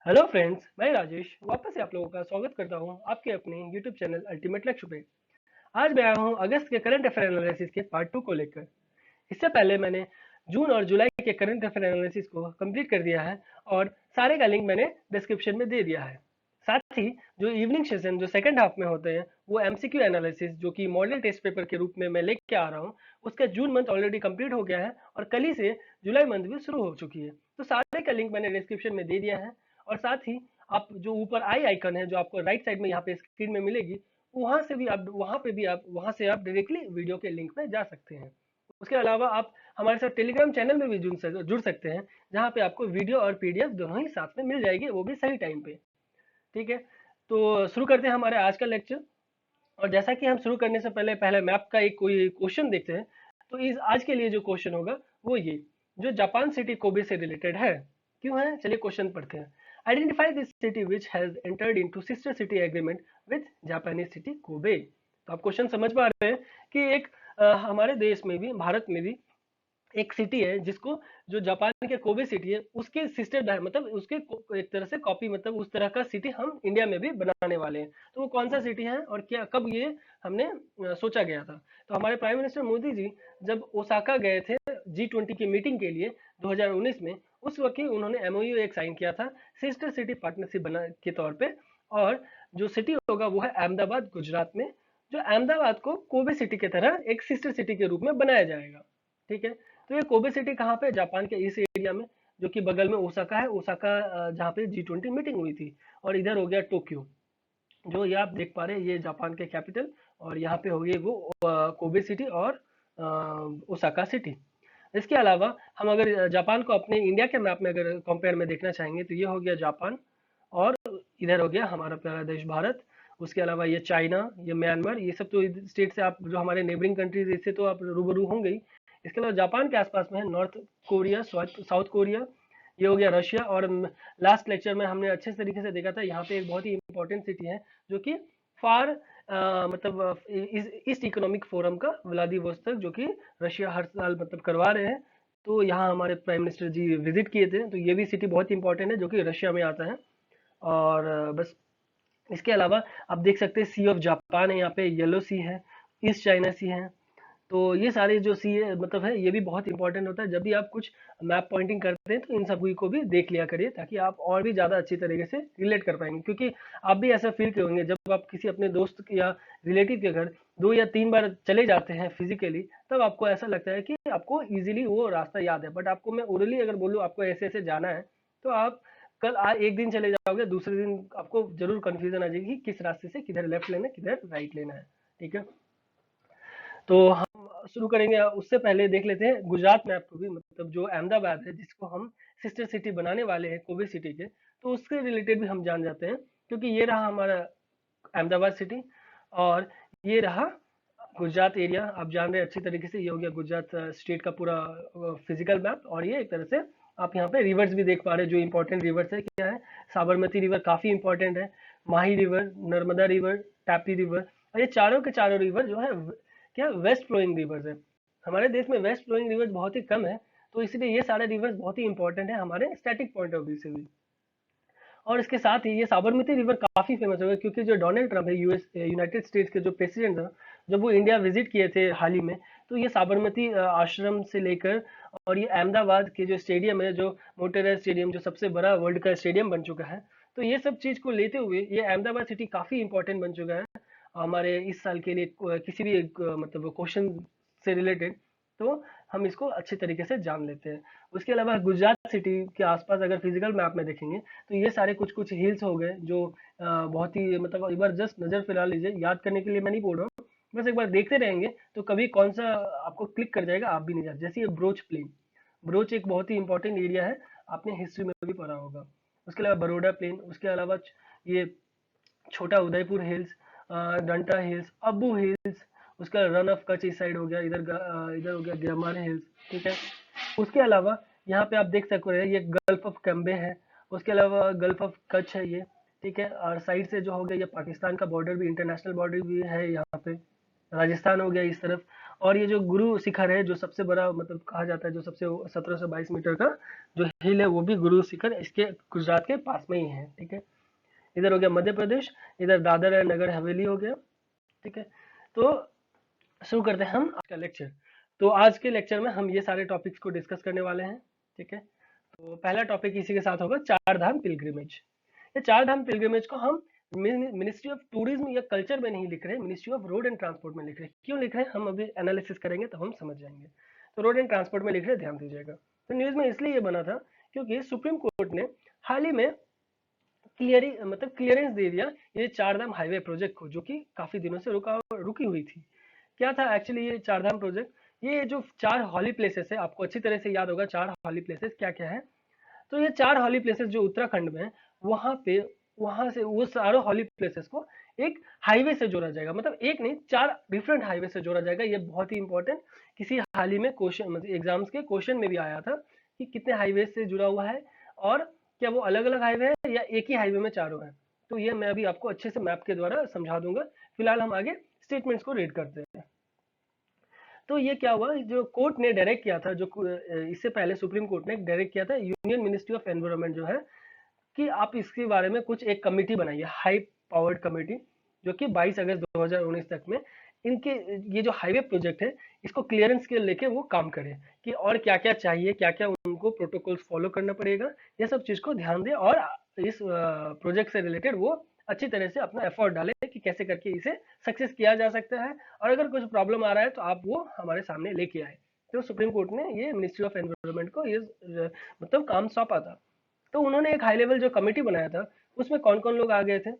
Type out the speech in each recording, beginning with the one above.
Hello friends, मैं राजेश वापस से आप लोगों का स्वागत करता हूं आपके अपने यूट्यूब चैनल अल्टीमेट लक्ष्य पे। आज मैं आया हूं अगस्त के करंट अफेयर एनालिसिस के पार्ट 2 को लेकर। इससे पहले मैंने जून और जुलाई के करंट अफेयर एनालिसिस को कंप्लीट कर दिया है और सारे का लिंक मैंने डिस्क्रिप्शन में दे दिया है। साथ ही जो इवनिंग सेशन जो सेकंड हाफ में होते हैं वो एमसीक्यू एनालिसिस जो कि मॉडल टेस्ट पेपर के रूप में मैं लेके आ रहा हूँ, उसका जून मंथ ऑलरेडी कंप्लीट हो गया है और कल ही से जुलाई मंथ भी शुरू हो चुकी है। तो सारे का लिंक मैंने डिस्क्रिप्शन में दे दिया है। और साथ ही आप जो ऊपर आई आइकन है जो आपको राइट साइड में यहाँ पे स्क्रीन में मिलेगी, वहां से आप डायरेक्टली वीडियो के लिंक पे जा सकते हैं। उसके अलावा आप हमारे साथ टेलीग्राम चैनल में भी जुड़ सकते हैं, जहाँ पे आपको वीडियो और पीडीएफ दोनों ही साथ में मिल जाएगी, वो भी सही टाइम पे। ठीक है, तो शुरू करते हैं हमारे आज का लेक्चर। और जैसा कि हम शुरू करने से पहले पहले मैप का एक कोई क्वेश्चन देखते हैं। तो इस आज के लिए जो क्वेश्चन होगा वो ये, जो जापान सिटी कोबे से रिलेटेड है। क्यों है, चलिए क्वेश्चन पढ़ते हैं। Identify this city which has entered into sister city agreement with Japanese city Kobe. तो आप क्वेश्चन समझ पा रहे हैं कि एक हमारे देश में भी, भारत में भी एक सिटी है जिसको, जो जापान के कोबे सिटी है उसके सिस्टर मतलब उसके एक तरह से कॉपी, मतलब उस तरह का सिटी हम इंडिया में भी बनाने वाले हैं। तो वो कौन सा सिटी है और क्या, कब ये हमने सोचा गया था। तो हमारे प्राइम मिनिस्टर मोदी जी जब ओसाका गए थे G20 की मीटिंग के लिए 2019 में, उस वक्त ही उन्होंने एमओयू एक साइन किया था सिस्टर सिटी पार्टनरशिप बना के तौर पे। और जो सिटी होगा वो है अहमदाबाद, गुजरात में। जो अहमदाबाद को कोबे सिटी की तरह एक सिस्टर सिटी के रूप में बनाया जाएगा। ठीक है, तो ये कोबे सिटी कहाँ पे, जापान के इस एरिया में, जो कि बगल में ओसाका है। ओसाका जहाँ पे G20 मीटिंग हुई थी। और इधर हो गया टोक्यो, जो ये आप देख पा रहे हैं, ये जापान के कैपिटल। और यहाँ पे हो गई वो कोबे सिटी और ओसाका सिटी। इसके अलावा हम अगर जापान को अपने इंडिया के मैप में अगर कंपेयर में देखना चाहेंगे, तो ये हो गया जापान। और इधर हो गया हमारा प्यारा देश भारत। उसके अलावा ये चाइना, ये म्यांमार, ये सब तो स्टेट से आप, जो हमारे नेबरिंग कंट्रीज, इससे तो आप रूबरू होंगे ही। इसके अलावा जापान के आसपास में है नॉर्थ कोरिया, साउथ कोरिया, ये हो गया रशिया। और लास्ट लेक्चर में हमने अच्छे तरीके से देखा था, यहाँ पे एक बहुत ही इंपॉर्टेंट सिटी है जो कि फार मतलब ईस्ट इकोनॉमिक फोरम का व्लादिवोस्तोक, जो कि रशिया हर साल मतलब करवा रहे हैं। तो यहाँ हमारे प्राइम मिनिस्टर जी विजिट किए थे, तो ये भी सिटी बहुत इंपॉर्टेंट है जो कि रशिया में आता है। और बस इसके अलावा आप देख सकते हैं सी ऑफ जापान है, यहाँ पे येलो सी है, ईस्ट चाइना सी है। तो ये सारे जो सी मतलब है, ये भी बहुत इंपॉर्टेंट होता है। जब भी आप कुछ मैप पॉइंटिंग करते हैं तो इन सभी को भी देख लिया करिए, ताकि आप और भी ज़्यादा अच्छी तरीके से रिलेट कर पाएंगे। क्योंकि आप भी ऐसा फील करेंगे जब आप किसी अपने दोस्त या रिलेटिव के घर 2 या 3 बार चले जाते हैं फिजिकली, तब आपको ऐसा लगता है कि आपको इजीली वो रास्ता याद है। बट आपको मैं ओरली अगर बोलूँ आपको ऐसे ऐसे जाना है, तो आप कल एक दिन चले जाओगे, दूसरे दिन आपको जरूर कंफ्यूजन आ जाएगी कि किस रास्ते से किधर लेफ्ट लेना है, किधर राइट लेना है। ठीक है, तो हम शुरू करेंगे। उससे पहले देख लेते हैं गुजरात मैप को भी, मतलब जो अहमदाबाद है जिसको हम सिस्टर सिटी बनाने वाले हैं कोबे सिटी के, तो उसके रिलेटेड भी हम जान जाते हैं। क्योंकि ये रहा हमारा अहमदाबाद सिटी, और ये रहा गुजरात एरिया। आप जान रहे हैं अच्छी तरीके से, ये हो गया गुजरात स्टेट का पूरा फिजिकल मैप। और ये एक तरह से आप यहाँ पे रिवर्स भी देख पा रहे हैं। जो इंपॉर्टेंट रिवर्स है क्या है, साबरमती रिवर काफी इंपॉर्टेंट है, Mahi river, Narmada river, Tapti river. और ये चारों के चारों रिवर जो है क्या वेस्ट फ्लोइंग रिवर्स है। हमारे देश में वेस्ट फ्लोइंग रिवर्स बहुत ही कम है, तो इसलिए ये सारे रिवर्स बहुत ही इंपॉर्टेंट है हमारे स्टैटिक पॉइंट ऑफ व्यू से भी। और इसके साथ ही ये साबरमती रिवर काफी फेमस हो गया, क्योंकि जो डोनाल्ड ट्रंप है, यूनाइटेड स्टेट्स के जो प्रेसिडेंट था, जब वो इंडिया विजिट किए थे हाल ही में, तो ये साबरमती आश्रम से लेकर, और ये अहमदाबाद के जो स्टेडियम है, जो मोटेरा स्टेडियम, जो सबसे बड़ा वर्ल्ड का स्टेडियम बन चुका है, तो ये सब चीज को लेते हुए ये अहमदाबाद सिटी काफी इंपॉर्टेंट बन चुका है हमारे इस साल के लिए। किसी भी मतलब क्वेश्चन से रिलेटेड, तो हम इसको अच्छे तरीके से जान लेते हैं। उसके अलावा गुजरात सिटी के आसपास अगर फिजिकल मैप में देखेंगे, तो ये सारे कुछ कुछ हिल्स हो गए जो बहुत ही, मतलब एक बार जस्ट नजर फिरा लीजिए, याद करने के लिए मैं नहीं बोल रहा हूँ, बस एक बार देखते रहेंगे तो कभी कौन सा आपको क्लिक कर जाएगा, आप भी नहीं जानते। जैसे ये ब्रोच प्लेन, ब्रोच एक बहुत ही इंपॉर्टेंट एरिया है, आपने हिस्ट्री में भी पढ़ा होगा। उसके अलावा बरोडा प्लेन, उसके अलावा ये छोटा उदयपुर हिल्स, डंटा हिल्स, अब्बू हिल्स। उसका रन ऑफ कच्छ इस साइड हो गया, इधर हो गया ग्रामर हिल्स। ठीक है, उसके अलावा यहाँ पे आप देख सकते हैं ये गल्फ ऑफ कम्बे है। उसके अलावा गल्फ ऑफ कच्छ है ये। ठीक है, और साइड से जो हो गया ये पाकिस्तान का बॉर्डर भी, इंटरनेशनल बॉर्डर भी है यहाँ पे। राजस्थान हो गया इस तरफ। और ये जो गुरु शिखर है, जो सबसे बड़ा मतलब कहा जाता है, जो सबसे 1722 मीटर का जो हिल है, वो भी गुरु शिखर इसके गुजरात के पास में ही है। ठीक है, इधर हो गया मध्य प्रदेश, इधर दादर है नगर हवेली हो गया। ठीक है, तो शुरू करते हैं हम आज का लेक्चर। तो आज के लेक्चर में हम ये सारे टॉपिक्स को डिस्कस करने वाले हैं। ठीक है, तो पहला टॉपिक इसी के साथ होगा चार धाम पिलग्रिमेज। ये चार धाम पिलग्रिमेज को हम मिनिस्ट्री ऑफ टूरिज्म या कल्चर में नहीं लिख रहे, ministry of road and transport में लिख रहे। क्यों लिख रहे हैं हम अभी एनालिसिस करेंगे तो हम समझ जाएंगे। तो रोड एंड ट्रांसपोर्ट में लिख रहे, ध्यान दीजिएगा। तो न्यूज में इसलिए ये बना था क्योंकि सुप्रीम कोर्ट ने हाल ही में क्लियरेंस दे दिया ये चार धाम हाईवे प्रोजेक्ट को, जो कि काफी दिनों से रुकी हुई थी। क्या था एक्चुअली ये चार धाम प्रोजेक्ट? ये जो चार हॉली प्लेसेस है, आपको अच्छी तरह से याद होगा चार हॉली प्लेसेस क्या क्या है। तो ये चार हॉली प्लेसेस जो उत्तराखंड में है, वहां से वो सारे हॉली प्लेसेस को एक हाईवे से जोड़ा जाएगा। मतलब एक नहीं, चार डिफरेंट हाईवे से जोड़ा जाएगा। ये बहुत ही इंपॉर्टेंट, किसी हाल ही में क्वेश्चन मतलब एग्जाम्स के क्वेश्चन में भी आया था कि कितने हाईवे से जुड़ा हुआ है और क्या वो अलग अलग हाईवे है या एक ही हाईवे में चारों है। तो ये मैं अभी आपको अच्छे से मैप के द्वारा समझा दूंगा। फिलहाल हम आगे स्टेटमेंट्स को रीड करते हैं। तो ये क्या हुआ, जो कोर्ट ने डायरेक्ट किया था, जो इससे पहले सुप्रीम कोर्ट ने डायरेक्ट किया था यूनियन मिनिस्ट्री ऑफ एनवायरनमेंट जो है, कि आप इसके बारे में कुछ एक कमेटी बनाइए, हाई पावर्ड कमेटी, जो कि 22 अगस्त 2019 तक में इनके ये जो हाईवे प्रोजेक्ट है इसको क्लियरेंस के लेके वो काम करे कि और क्या क्या चाहिए, क्या क्या उनको प्रोटोकॉल्स फॉलो करना पड़ेगा, ये सब चीज को ध्यान दे और इस प्रोजेक्ट से रिलेटेड वो अच्छी तरह से अपना एफर्ट डाले कि कैसे करके इसे सक्सेस किया जा सकता है, और अगर कुछ प्रॉब्लम आ रहा है तो आप वो हमारे सामने लेके आए। तो सुप्रीम कोर्ट ने ये मिनिस्ट्री ऑफ एनवायरनमेंट को ये मतलब काम सौंपा था। तो उन्होंने एक हाई लेवल जो कमेटी बनाया था, उसमें कौन कौन लोग आ गए थे,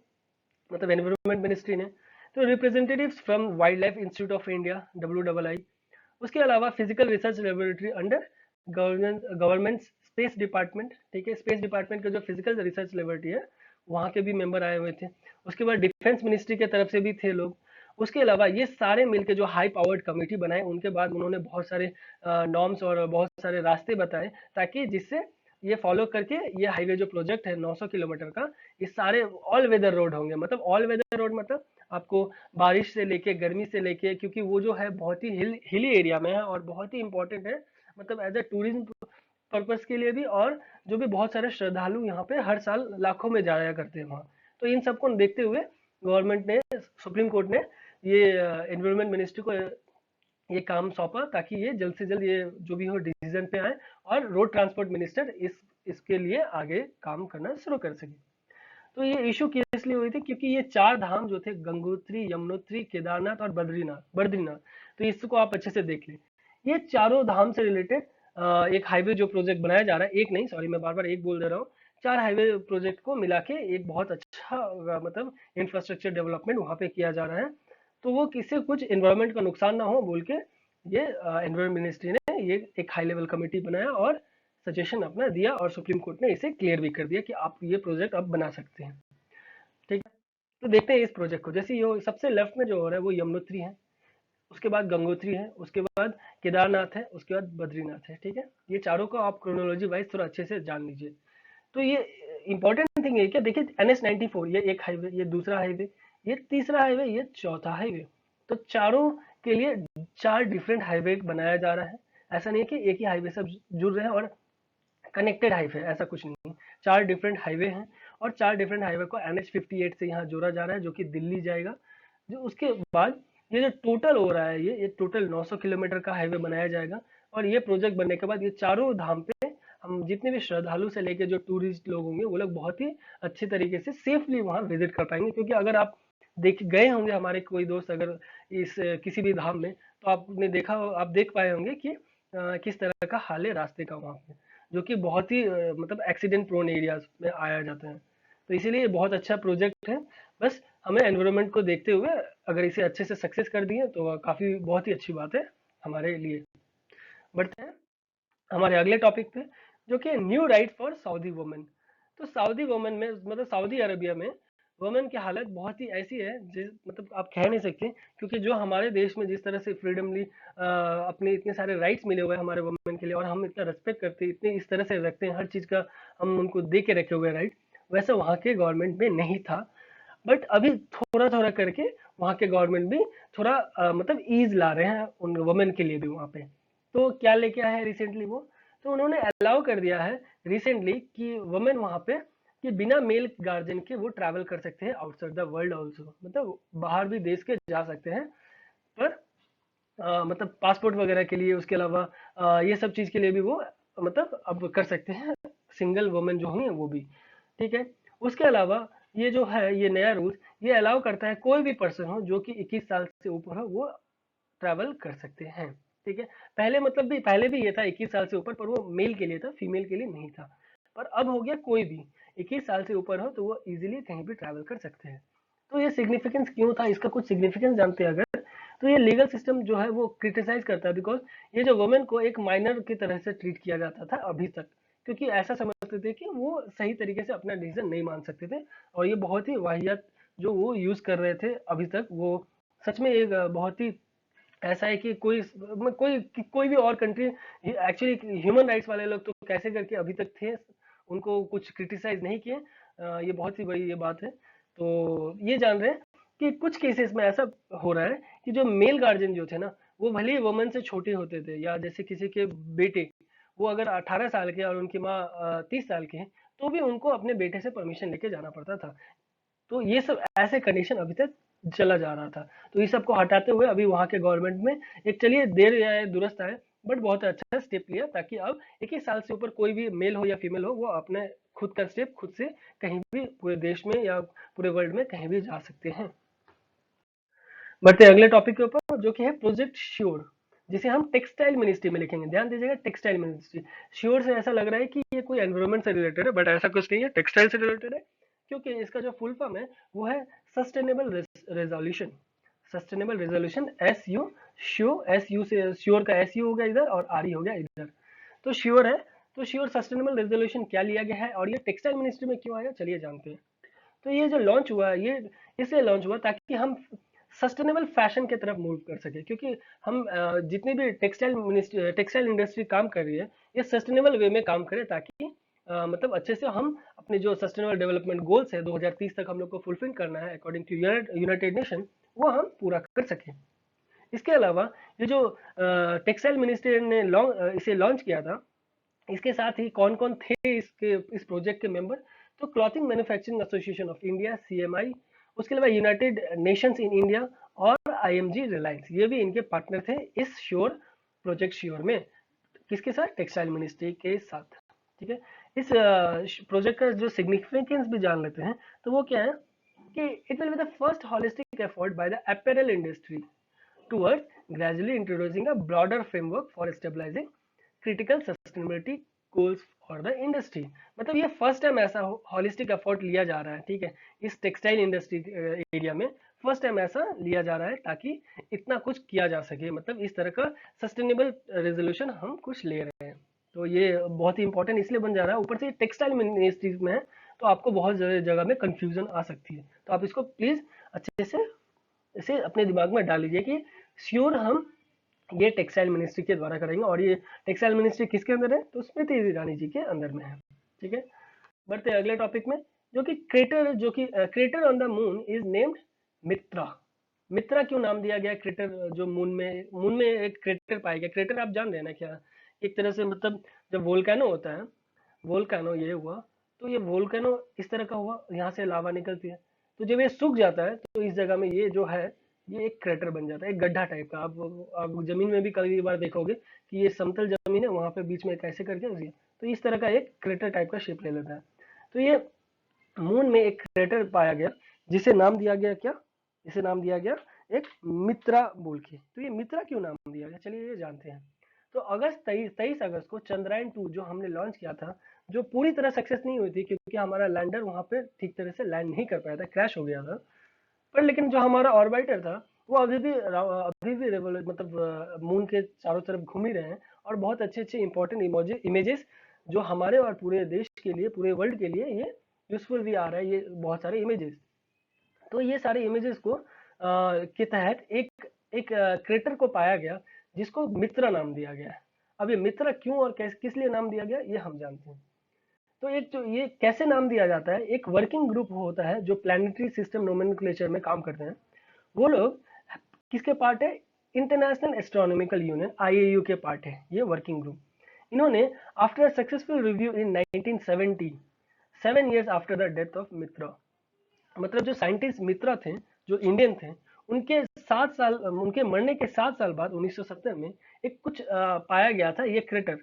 मतलब एनवायरनमेंट मिनिस्ट्री ने। तो representatives from wild life institute of India WII, उसके अलावा physical research laboratory under government space department. ठीक है, स्पेस डिपार्टमेंट का जो फिजिकल रिसर्च लेबोरेटरी है वहाँ के भी मेंबर आए हुए थे। उसके बाद डिफेंस मिनिस्ट्री की तरफ से भी थे लोग। उसके अलावा ये सारे मिलकर जो हाई पावर्ड कमेटी बनाए, उनके बाद उन्होंने बहुत सारे नॉर्म्स और बहुत सारे रास्ते बताए, ताकि जिससे ये फॉलो करके ये हाईवे जो प्रोजेक्ट है 900 किलोमीटर का, ये सारे ऑल वेदर रोड होंगे। मतलब ऑल वेदर रोड मतलब आपको बारिश से लेके गर्मी से लेके, क्योंकि वो जो है बहुत ही हिली एरिया में है और बहुत ही इंपॉर्टेंट है, मतलब एज अ टूरिज्म पर्पस के लिए भी, और जो भी बहुत सारे श्रद्धालु यहाँ पे हर साल लाखों में जाया करते हैं वहाँ। तो इन सबको देखते हुए गवर्नमेंट ने, सुप्रीम कोर्ट ने ये एनवायरमेंट मिनिस्ट्री को ये काम सौंपा, ताकि ये जल्द से जल्द ये जो भी हो डिसीजन पे आए और रोड ट्रांसपोर्ट मिनिस्टर इसके लिए आगे काम करना शुरू कर सके। तो ये इशू किस लिए हुई थी, क्योंकि ये चार धाम जो थे, गंगोत्री, यमुनोत्री, केदारनाथ और बद्रीनाथ, तो इसको आप अच्छे से देख लें। ये चारों धाम से रिलेटेड एक हाईवे जो प्रोजेक्ट बनाया जा रहा है, एक नहीं सॉरी मैं बार बार एक बोल दे रहा हूँ, चार हाईवे प्रोजेक्ट को मिला के एक बहुत अच्छा मतलब इंफ्रास्ट्रक्चर डेवलपमेंट वहाँ पे किया जा रहा है। तो वो किसी कुछ एनवायरनमेंट का नुकसान ना हो बोल के ये एनवायरनमेंट मिनिस्ट्री ने ये एक हाई लेवल कमेटी बनाया और सजेशन अपना दिया, और सुप्रीम कोर्ट ने इसे क्लियर भी कर दिया कि आप ये प्रोजेक्ट अब बना सकते हैं। ठीक है, तो देखते हैं इस प्रोजेक्ट को। जैसे ये सबसे लेफ्ट में जो हो रहा है वो यमुनोत्री है, उसके बाद गंगोत्री है, उसके बाद केदारनाथ है, उसके बाद बद्रीनाथ है। ठीक है, ये चारों को आप क्रोनोलॉजी वाइज थोड़ा अच्छे से जान लीजिए। तो ये इंपॉर्टेंट थिंग है क्या, देखिए NH-94 ये एक हाईवे, ये दूसरा हाईवे, ये तीसरा हाईवे, ये चौथा हाईवे। तो चारों के लिए चार डिफरेंट हाईवे बनाया जा रहा है। ऐसा नहीं है कि एक ही हाईवे सब जुड़ रहे हैं और कनेक्टेड हाईवे, ऐसा कुछ नहीं। चार डिफरेंट हाईवे हैं और चार डिफरेंट हाईवे को NH-58 से यहाँ जोड़ा जा रहा है, जो कि दिल्ली जाएगा। जो उसके बाद ये जो टोटल हो रहा है, ये टोटल 900 किलोमीटर का हाईवे बनाया जाएगा। और ये प्रोजेक्ट बनने के बाद ये चारों धाम पे हम जितने भी श्रद्धालु से लेके जो टूरिस्ट लोग होंगे, वो लोग बहुत ही अच्छे तरीके से सेफली वहाँ विजिट कर पाएंगे। क्योंकि अगर आप देख गए होंगे, हमारे कोई दोस्त अगर इस किसी भी धाम में, तो आपने देखा, आप देख पाए होंगे कि किस तरह का हाल है रास्ते का वहाँ पे, जो कि बहुत ही मतलब एक्सीडेंट प्रोन एरियाज में आया जाता है। तो इसीलिए ये बहुत अच्छा प्रोजेक्ट है। बस हमें एनवायरनमेंट को देखते हुए अगर इसे अच्छे से सक्सेस कर दिए तो काफ़ी बहुत ही अच्छी बात है हमारे लिए। बढ़ते हैं हमारे अगले टॉपिक पे, जो कि new right for Saudi women. तो सऊदी वुमेन में मतलब सऊदी अरबिया में वुमेन की हालत बहुत ही ऐसी है जिस मतलब आप कह नहीं सकते, क्योंकि जो हमारे देश में जिस तरह से फ्रीडमली अपने इतने सारे राइट्स मिले हुए हैं हमारे वुमेन के लिए, और हम इतना रेस्पेक्ट करते हैं, इतने इस तरह से रखते हैं, हर चीज़ का हम उनको दे के रखे हुए राइट, वैसे वहाँ के गवर्नमेंट में नहीं था। बट अभी थोड़ा थोड़ा करके वहाँ के गवर्नमेंट भी थोड़ा मतलब ईज ला रहे हैं उन वुमेन के लिए भी वहाँ पे। तो क्या लेके आया है रिसेंटली वो, तो उन्होंने अलाउ कर दिया है रिसेंटली कि वुमेन वहाँ पे कि बिना मेल गार्जियन के वो ट्रैवल कर सकते हैं आउटसाइड द वर्ल्ड ऑल्सो, मतलब बाहर भी देश के जा सकते हैं। पर मतलब पासपोर्ट वगैरह के लिए, उसके अलावा ये सब चीज़ के लिए भी वो मतलब अब कर सकते हैं, सिंगल वुमेन जो हैं वो भी। ठीक है। उसके अलावा ये जो है ये नया रूल ये अलाउ करता है कोई भी पर्सन हो जो कि 21 साल से ऊपर हो वो ट्रैवल कर सकते हैं। ठीक है। पहले मतलब भी पहले भी ये था 21 साल से ऊपर, पर वो मेल के लिए था, फीमेल के लिए नहीं था। पर अब हो गया कोई भी 21 साल से ऊपर हो तो वो इजीली कहीं भी ट्रैवल कर सकते हैं। तो ये सिग्निफिकेंस क्यों था, इसका कुछ सिग्निफिकेंस जानते हैं अगर, तो ये लीगल सिस्टम जो है वो क्रिटिसाइज करता है बिकॉज ये जो वुमेन को एक माइनर की तरह से ट्रीट किया जाता था अभी तक, क्योंकि ऐसा समझते थे कि वो सही तरीके से अपना डिसीजन नहीं मान सकते थे। और ये बहुत ही वाहियात जो वो यूज कर रहे थे अभी तक, वो सच में एक बहुत ही ऐसा है कि कोई भी और कंट्री, एक्चुअली ह्यूमन राइट्स वाले लोग तो कैसे करके अभी तक थे, उनको कुछ क्रिटिसाइज नहीं किए। ये बहुत ही बड़ी ये बात है। तो ये जान रहे हैं कि कुछ केसेस में ऐसा हो रहा है कि जो मेल गार्जियन जो थे ना, वो भले ही वुमन से छोटे होते थे, या जैसे किसी के बेटे वो अगर 18 साल के और उनकी माँ 30 साल के हैं, तो भी उनको अपने बेटे से परमिशन लेके जाना पड़ता था। तो ये सब ऐसे कंडीशन अभी तक चला जा रहा था। तो ये सब को हटाते हुए अभी वहाँ के गवर्नमेंट में एक, चलिए देर आए दुरुस्त आए, बट बहुत अच्छा स्टेप लिया ताकि अब 21 साल से ऊपर कोई भी मेल हो या फीमेल हो वो अपने खुद का स्टेप खुद से कहीं भी पूरे देश में या पूरे वर्ल्ड में कहीं भी जा सकते हैं। बढ़ते हैं अगले टॉपिक के ऊपर जो कि है प्रोजेक्ट श्योर, जिसे हम टेक्सटाइल मिनिस्ट्री में लिखेंगे। ध्यान दीजिएगा, टेक्सटाइल मिनिस्ट्री। श्योर से ऐसा लग रहा है कि ये कोई एनवायरमेंट से रिलेटेड है, बट ऐसा कुछ नहीं है, टेक्सटाइल से रिलेटेड है। क्योंकि इसका जो फुल फॉर्म है वो है sustainable resolution. Sustainable resolution, S U, show, S U से श्योर का एस यू हो गया इधर और आर ई हो गया इधर, तो श्योर है। तो श्योर सस्टेनेबल रेजोल्यूशन क्या लिया गया है और ये टेक्सटाइल मिनिस्ट्री में क्यों आया, चलिए जानते हैं। तो ये जो लॉन्च हुआ है ये इसलिए लॉन्च हुआ ताकि हम सस्टेनेबल फैशन की तरफ मूव कर सके, क्योंकि हम जितनी भी टेक्सटाइल इंडस्ट्री काम कर रही है ये सस्टेनेबल वे में काम करे, ताकि मतलब अच्छे से हम अपने जो सस्टेनेबल डेवलपमेंट गोल्स है 2030 तक हम लोग को फुलफिल करना है अकॉर्डिंग टू यूनाइटेड नेशन, वो हम पूरा कर सकें। इसके अलावा ये जो टेक्सटाइल मिनिस्ट्री ने इसे लॉन्च किया था, इसके साथ ही कौन कौन थे इस प्रोजेक्ट के मेंबर, तो clothing manufacturing association of India, CMI, उसके अलावा यूनाइटेड नेशंस इन इंडिया और आईएमजी रिलायंस, ये भी इनके पार्टनर थे इस श्योर, प्रोजेक्ट श्योर में। किसके साथ, टेक्सटाइल मिनिस्ट्री के साथ। ठीक है। इस प्रोजेक्ट का जो सिग्निफिकेंस भी जान लेते हैं, तो वो क्या है कि it will be the first holistic effort by the apparel industry towards gradually introducing a broader framework for stabilizing critical sustainability goals for the industry। मतलब ये फर्स्ट टाइम ऐसा हॉलिस्टिक एफर्ट लिया जा रहा है, ठीक है, इस टेक्सटाइल इंडस्ट्री एरिया में फर्स्ट टाइम ऐसा लिया जा रहा है ताकि इतना कुछ किया जा सके, मतलब इस तरह का सस्टेनेबल रेजोल्यूशन हम कुछ ले रहे हैं। तो ये बहुत ही इंपॉर्टेंट इसलिए बन जा रहा है, ऊपर से टेक्सटाइल मिनिस्ट्रीज में है, तो आपको बहुत जगह में कंफ्यूजन आ सकती है, तो आप इसको प्लीज अच्छे से इसे अपने दिमाग में डाल लीजिए कि श्योर हम ये टेक्सटाइल मिनिस्ट्री के द्वारा करेंगे। और ये टेक्सटाइल मिनिस्ट्री किसके अंदर है, तो स्मृति ईरानी जी के अंदर में है। ठीक है। बढ़ते हैं अगले टॉपिक में, जो कि crater on the moon is named Mitra. Mitra क्यों नाम दिया गया क्रेटर, जो मून में एक क्रेटर पाया गया। क्रेटर आप जान रहे हैं ना क्या, एक तरह से मतलब जब वोल्केनो होता है, वोल्केनो ये हुआ, तो ये वोल्केनो इस तरह का हुआ, यहाँ से लावा निकलती है, तो जब ये सूख जाता है तो इस जगह में ये जो है ये एक क्रेटर बन जाता है, एक गड्ढा टाइप का। आप जमीन में भी कई बार देखोगे कि ये समतल जमीन है, वहां पे बीच में कैसे करके उसी, तो इस तरह का एक क्रेटर टाइप का शेप ले लेता है। तो ये मून में एक क्रेटर पाया गया, जिसे नाम दिया गया क्या, इसे नाम दिया गया एक मित्रा बोल के। तो ये मित्रा क्यों नाम दिया गया, चलिए ये जानते हैं। तो अगस्त 23 अगस्त को चंद्रयान 2 जो हमने लॉन्च किया था, जो पूरी तरह सक्सेस नहीं हुई थी क्योंकि हमारा लैंडर वहां पे ठीक तरह से लैंड नहीं कर पाया था, क्रैश हो गया था। पर लेकिन जो हमारा ऑर्बिटर था वो अभी भी मतलब मून के चारों तरफ घूम ही रहे हैं, और बहुत अच्छे अच्छे इंपॉर्टेंट इमेजेस जो हमारे और पूरे देश के लिए, पूरे वर्ल्ड के लिए ये यूजफुल भी आ रहा है, ये बहुत सारे इमेजेस। तो ये सारे इमेजेस को के तहत एक एक क्रेटर को पाया गया जिसको मित्रा नाम दिया गया है। अब ये मित्रा क्यों और किस लिए नाम दिया गया ये हम जानते हैं। तो एक जो ये कैसे नाम दिया जाता है, एक वर्किंग ग्रुप होता है जो प्लानिटरी सिस्टम नोमेनक्लेचर में काम करते हैं। वो लोग किसके पार्ट है? इंटरनेशनल एस्ट्रोनॉमिकल यूनियन आईएयू के पार्ट है ये वर्किंग ग्रुप। इन्होंने after successful review in 1970, 7 years after the death of Mitra, मतलब जो साइंटिस्ट मित्रा थे जो इंडियन थे, उनके 7 साल, उनके मरने के 7 साल बाद 1970 में एक कुछ पाया गया था ये क्रेटर।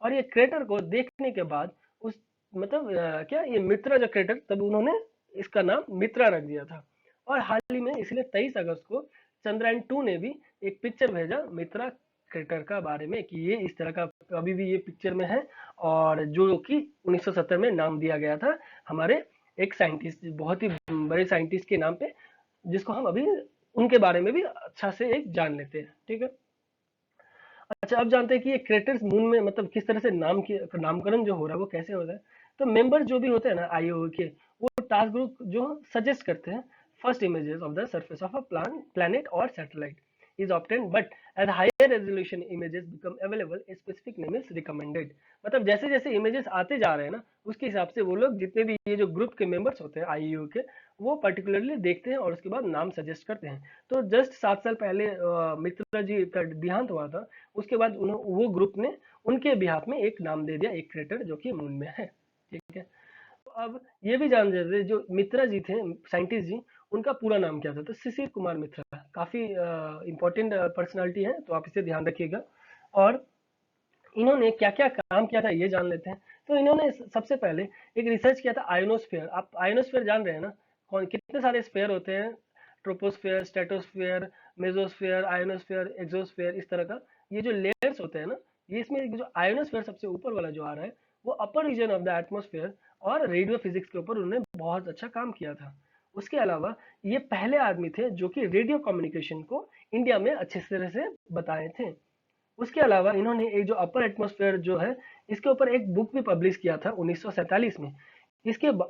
और ये क्रेटर को देखने के बाद उस मतलब क्या ये मित्रा जो क्रेटर, तब उन्होंने इसका नाम मित्रा रख दिया था। और हाल ही में इसलिए 23 अगस्त को चंद्रयान 2 ने भी एक पिक्चर भेजा मित्रा क्रेटर का बारे में कि ये इस तरह का अभी भी ये पिक्चर में है, और जो कि 1970 में नाम दिया गया था हमारे एक साइंटिस्ट, बहुत ही बड़े साइंटिस्ट के नाम पे, जिसको हम अभी उनके बारे में भी अच्छा से एक जान लेते हैं। ठीक है। अच्छा, अब जानते हैं कि ये क्रेटर्स मून में मतलब किस तरह से नामकरण जो हो रहा है वो कैसे हो रहा है। तो मेंबर जो भी होते हैं ना आईओ के, वो टास्क ग्रुप जो सजेस्ट करते हैं first images of the surface of a planet or satellite is obtained, but as higher resolution images become available a specific name is recommended। मतलब जैसे जैसे इमेजेस आते जा रहे हैं ना, उसके हिसाब से वो लोग जितने भी ये जो ग्रुप के मेंबर्स होते हैं आईओ के, वो पर्टिकुलरली देखते हैं और उसके बाद नाम सजेस्ट करते हैं। तो जस्ट 7 साल पहले मित्रा जी का देहांत हुआ था, उसके बाद वो ग्रुप ने उनके बिहाफ में एक नाम दे दिया, एक क्रेटर जो कि मून में है। ठीक है। तो अब ये भी जान रहे थे जो मित्रा जी थे साइंटिस्ट जी, उनका पूरा नाम क्या था? तो शिशिर कुमार मित्रा, काफी इंपॉर्टेंट पर्सनालिटी है, तो आप इसे ध्यान रखिएगा। और इन्होंने क्या क्या काम किया था ये जान लेते हैं। तो इन्होंने सबसे पहले एक रिसर्च किया था आयोनोस्फेयर। आप आयोनोस्फेयर जान रहे हैं ना, कौन कितने सारे स्फेयर होते हैं? Troposphere, stratosphere, mesosphere, ionosphere, exosphere, इस तरह का ये जो लेयर्स होते हैं ना, ये इसमें जो आयोनोस्फेयर सबसे ऊपर वाला जो आ रहा है, वो अपर रीजन ऑफ द एटमोस्फेयर और रेडियो फिजिक्स के ऊपर उन्होंने बहुत अच्छा काम किया था। उसके अलावा ये पहले आदमी थे जो कि रेडियो कम्युनिकेशन को इंडिया में अच्छे तरह से बताए थे। उसके अलावा इन्होंने एक जो अपर एटमॉस्फेयर जो है, इसके ऊपर एक बुक भी पब्लिश किया था 1947 में।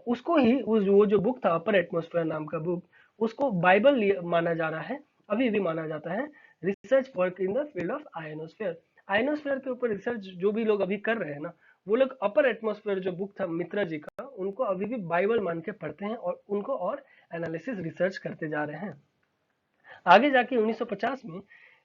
उसको ही वो जो बुक था अपर एटमॉस्फेयर नाम का बुक, उसको बाइबल माना जा रहा है, अभी भी माना जाता है। Research work in the field of ionosphere, ionosphere के ऊपर रिसर्च जो भी लोग अभी कर रहे हैं ना, वो लोग अपर एटमॉस्फेयर जो बुक था मित्रा जी का, उनको अभी भी बाइबल मान के पढ़ते हैं और उनको और एनालिसिस रिसर्च करते जा रहे हैं। आगे जाके 1950 में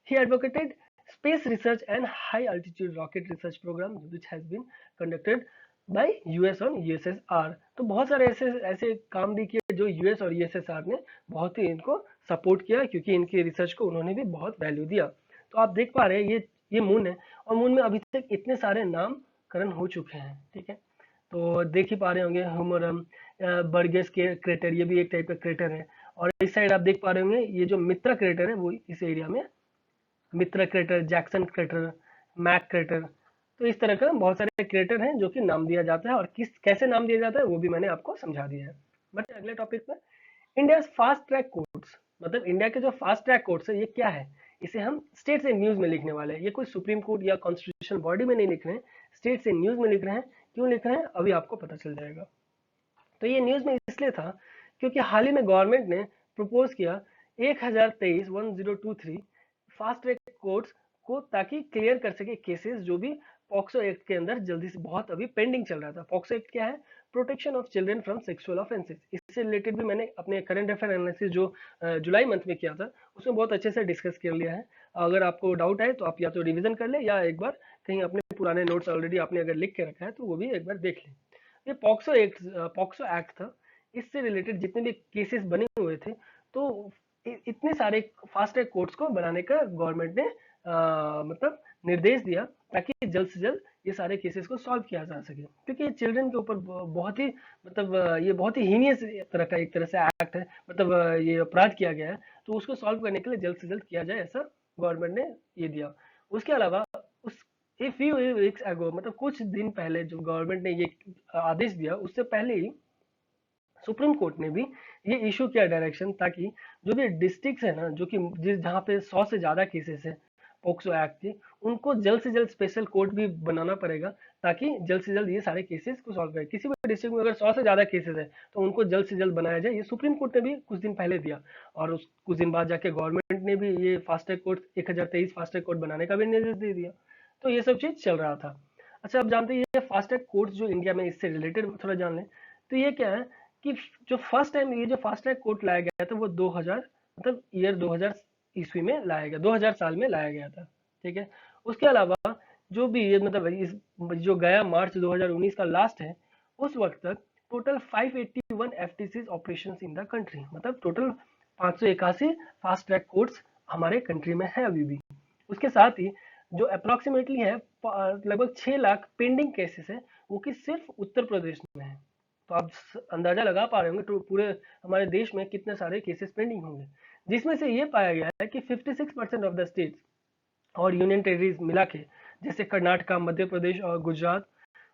he advocated space research and high altitude rocket research program which has been conducted by US on USSR। तो बहुत सारे ऐसे ऐसे काम भी किए जो यूएस और यूएसएसआर ने बहुत ही इनको सपोर्ट किया, क्योंकि इनकी रिसर्च को उन्होंने भी बहुत वैल्यू दिया। तो आप देख पा रहे हैं ये मून है, और मून में अभी तक इतने सारे नामकरण हो चुके हैं। ठीक है। तो देख ही पा रहे होंगे ह्यूमरम, बर्गेस के क्रेटर, ये भी एक टाइप का क्रेटर है। और इस साइड आप देख पा रहे होंगे ये जो मित्रा क्रेटर है वो इस एरिया में, Mitra crater, Jackson crater, Mach crater. तो इस तरह का बहुत सारे क्रेटर हैं जो कि नाम दिया जाता है, और किस कैसे नाम दिया जाता है वो भी मैंने आपको समझा दिया है। बट अगले टॉपिक पर, इंडिया फास्ट ट्रैक कोर्ट्स, मतलब इंडिया के जो फास्ट ट्रैक कोर्ट्स है ये क्या है? इसे हम स्टेट से न्यूज में लिखने वाले हैं। ये कोई सुप्रीम कोर्ट या कॉन्स्टिट्यूशन बॉडी में नहीं लिख रहे हैं, स्टेट से न्यूज में लिख रहे हैं। क्यों लिख रहे हैं अभी आपको पता चल जाएगा। तो ये न्यूज में इसलिए था क्योंकि हाल ही में गवर्नमेंट ने प्रपोज किया 1023 फास्ट ट्रैक कोर्ट्स को, ताकि क्लियर कर सके केसेस जो भी पॉक्सो एक्ट के अंदर जल्दी से बहुत अभी पेंडिंग चल रहा था। पॉक्सो एक्ट क्या है? Protection of children from sexual offences. इससे रिलेटेड भी मैंने अपने करंट अफेयर एनालिसिस जो जुलाई मंथ में किया था उसमें बहुत अच्छे से डिस्कस कर लिया है। अगर आपको डाउट है तो आप या तो रिवीजन कर ले, या एक बार कहीं अपने पुराने नोट्स ऑलरेडी आपने अगर लिख के रखा है तो वो भी एक बार देख लें। ये पॉक्सो एक्ट था, इससे रिलेटेड जितने भी केसेस बने हुए थे, तो इतने सारे फास्ट ट्रैक कोर्ट्स को बनाने का गवर्नमेंट ने मतलब निर्देश दिया, ताकि जल्द से जल्द ये सारे केसेस को सॉल्व किया जा सके। क्योंकि चिल्ड्रन के ऊपर बहुत ही मतलब ये बहुत ही हीनियस तरह का एक तरह से एक्ट है, मतलब ये अपराध किया गया है, तो उसको सॉल्व करने के लिए जल्द से जल्द किया जाए, ऐसा गवर्नमेंट ने ये दिया। उसके अलावा उस ए फ्यू वीक्स अगो, मतलब कुछ दिन पहले जो गवर्नमेंट ने ये आदेश दिया, उससे पहले ही सुप्रीम कोर्ट ने भी ये इशू किया डायरेक्शन, ताकि जो भी डिस्ट्रिक्ट है ना, जो कि जहाँ पे 100 से ज्यादा केसेस है पोक्सो एक्ट के, उनको जल्द से जल्द स्पेशल कोर्ट भी बनाना पड़ेगा, ताकि जल्द से जल्द ये सारे केसेस को सॉल्व करें। किसी भी डिस्ट्रिक्ट में अगर 100 से ज्यादा केसेस है तो उनको जल्द से जल्द बनाया जाए। ये सुप्रीम कोर्ट ने भी कुछ दिन पहले दिया, और उस कुछ दिन बाद जाके गवर्नमेंट ने भी ये fast track court 1023 fast track court बनाने का भी निर्देश दे दिया। तो ये सब चीज चल रहा था। अच्छा, आप जानते हैं ये फास्ट ट्रैक कोर्ट्स जो इंडिया में, इससे रिलेटेड थोड़ा जान लें, तो ये क्या है कि जो फर्स्ट टाइम ये जो फास्ट ट्रैक कोर्ट लाया गया था वो 2000 मतलब ईयर 2000 ईस्वी में लाया गया, 2000 साल में लाया गया था। ठीक है। उसके अलावा जो भी ये मतलब इस जो गया मार्च 2019 का लास्ट है, उस वक्त तक total 581 FTC operation in the country, मतलब टोटल 581 फास्ट ट्रैक कोर्ट्स हमारे कंट्री में है अभी भी। उसके साथ ही जो अप्रोक्सीमेटली है लगभग 6 लाख पेंडिंग केसेस है, वो कि सिर्फ उत्तर प्रदेश में है। तो आप अंदाजा लगा पा रहे होंगे तो पूरे हमारे देश में कितने सारे केसेस पेंडिंग होंगे, जिसमें से ये पाया गया है कि 56% ऑफ द स्टेट्स और यूनियन टेरिटरीज मिला के, जैसे कर्नाटका, मध्य प्रदेश और गुजरात,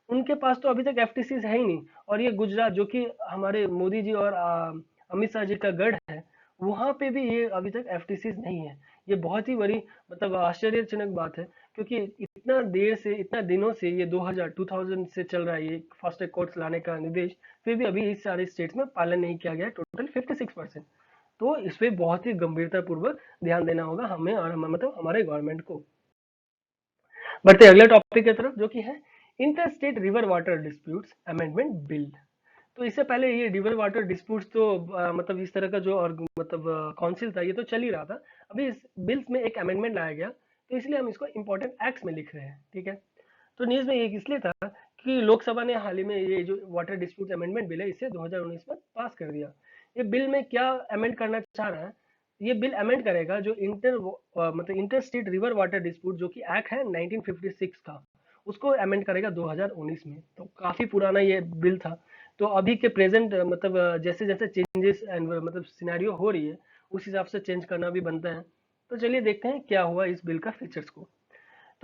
उनके पास तो अभी तक एफटीसीज है ही नहीं। और ये गुजरात जो कि हमारे मोदी जी और अमित शाह जी का गढ़ है, वहां पे भी ये अभी तक एफटीसीज नहीं है। ये बहुत ही बड़ी मतलब आश्चर्यजनक बात है, क्योंकि इतना देर से, इतना दिनों से ये 2000 से चल रहा है ये फास्टैग कोर्ट्स लाने का निर्देश, फिर भी अभी इस सारे स्टेट्स में पालन नहीं किया गया, टोटल 56%। तो इस पे बहुत ही गंभीरता पूर्वक ध्यान देना होगा हमें और मतलब हमारे गवर्नमेंट को। बढ़ते अगले टॉपिक की तरफ, जो कि है inter state river water disputes amendment bill. तो इससे पहले ये रिवर वाटर डिस्प्यूट्स तो मतलब इस तरह का जो और मतलब काउंसिल था, ये तो चल ही रहा था। अभी इस बिल्स में एक अमेंडमेंट लाया गया, तो इसलिए हम इसको इंपॉर्टेंट एक्ट्स में लिख रहे हैं। ठीक है। तो न्यूज में ये इसलिए था कि लोकसभा ने हाल ही में ये जो वाटर डिस्प्यूट अमेंडमेंट बिल है, इसे 2019 में पास कर दिया। ये बिल में क्या अमेंड करना चाह रहा है, ये बिल अमेंड करेगा जो मतलब inter state river water dispute जो कि एक्ट है 1956 का, उसको अमेंड करेगा 2019 में। तो काफी पुराना ये बिल था। तो अभी के प्रेजेंट मतलब जैसे जैसे चेंजेस एंड मतलब सिनेरियो हो रही है, उस हिसाब से चेंज करना भी बनता है। तो चलिए देखते हैं क्या हुआ इस बिल का फीचर्स को।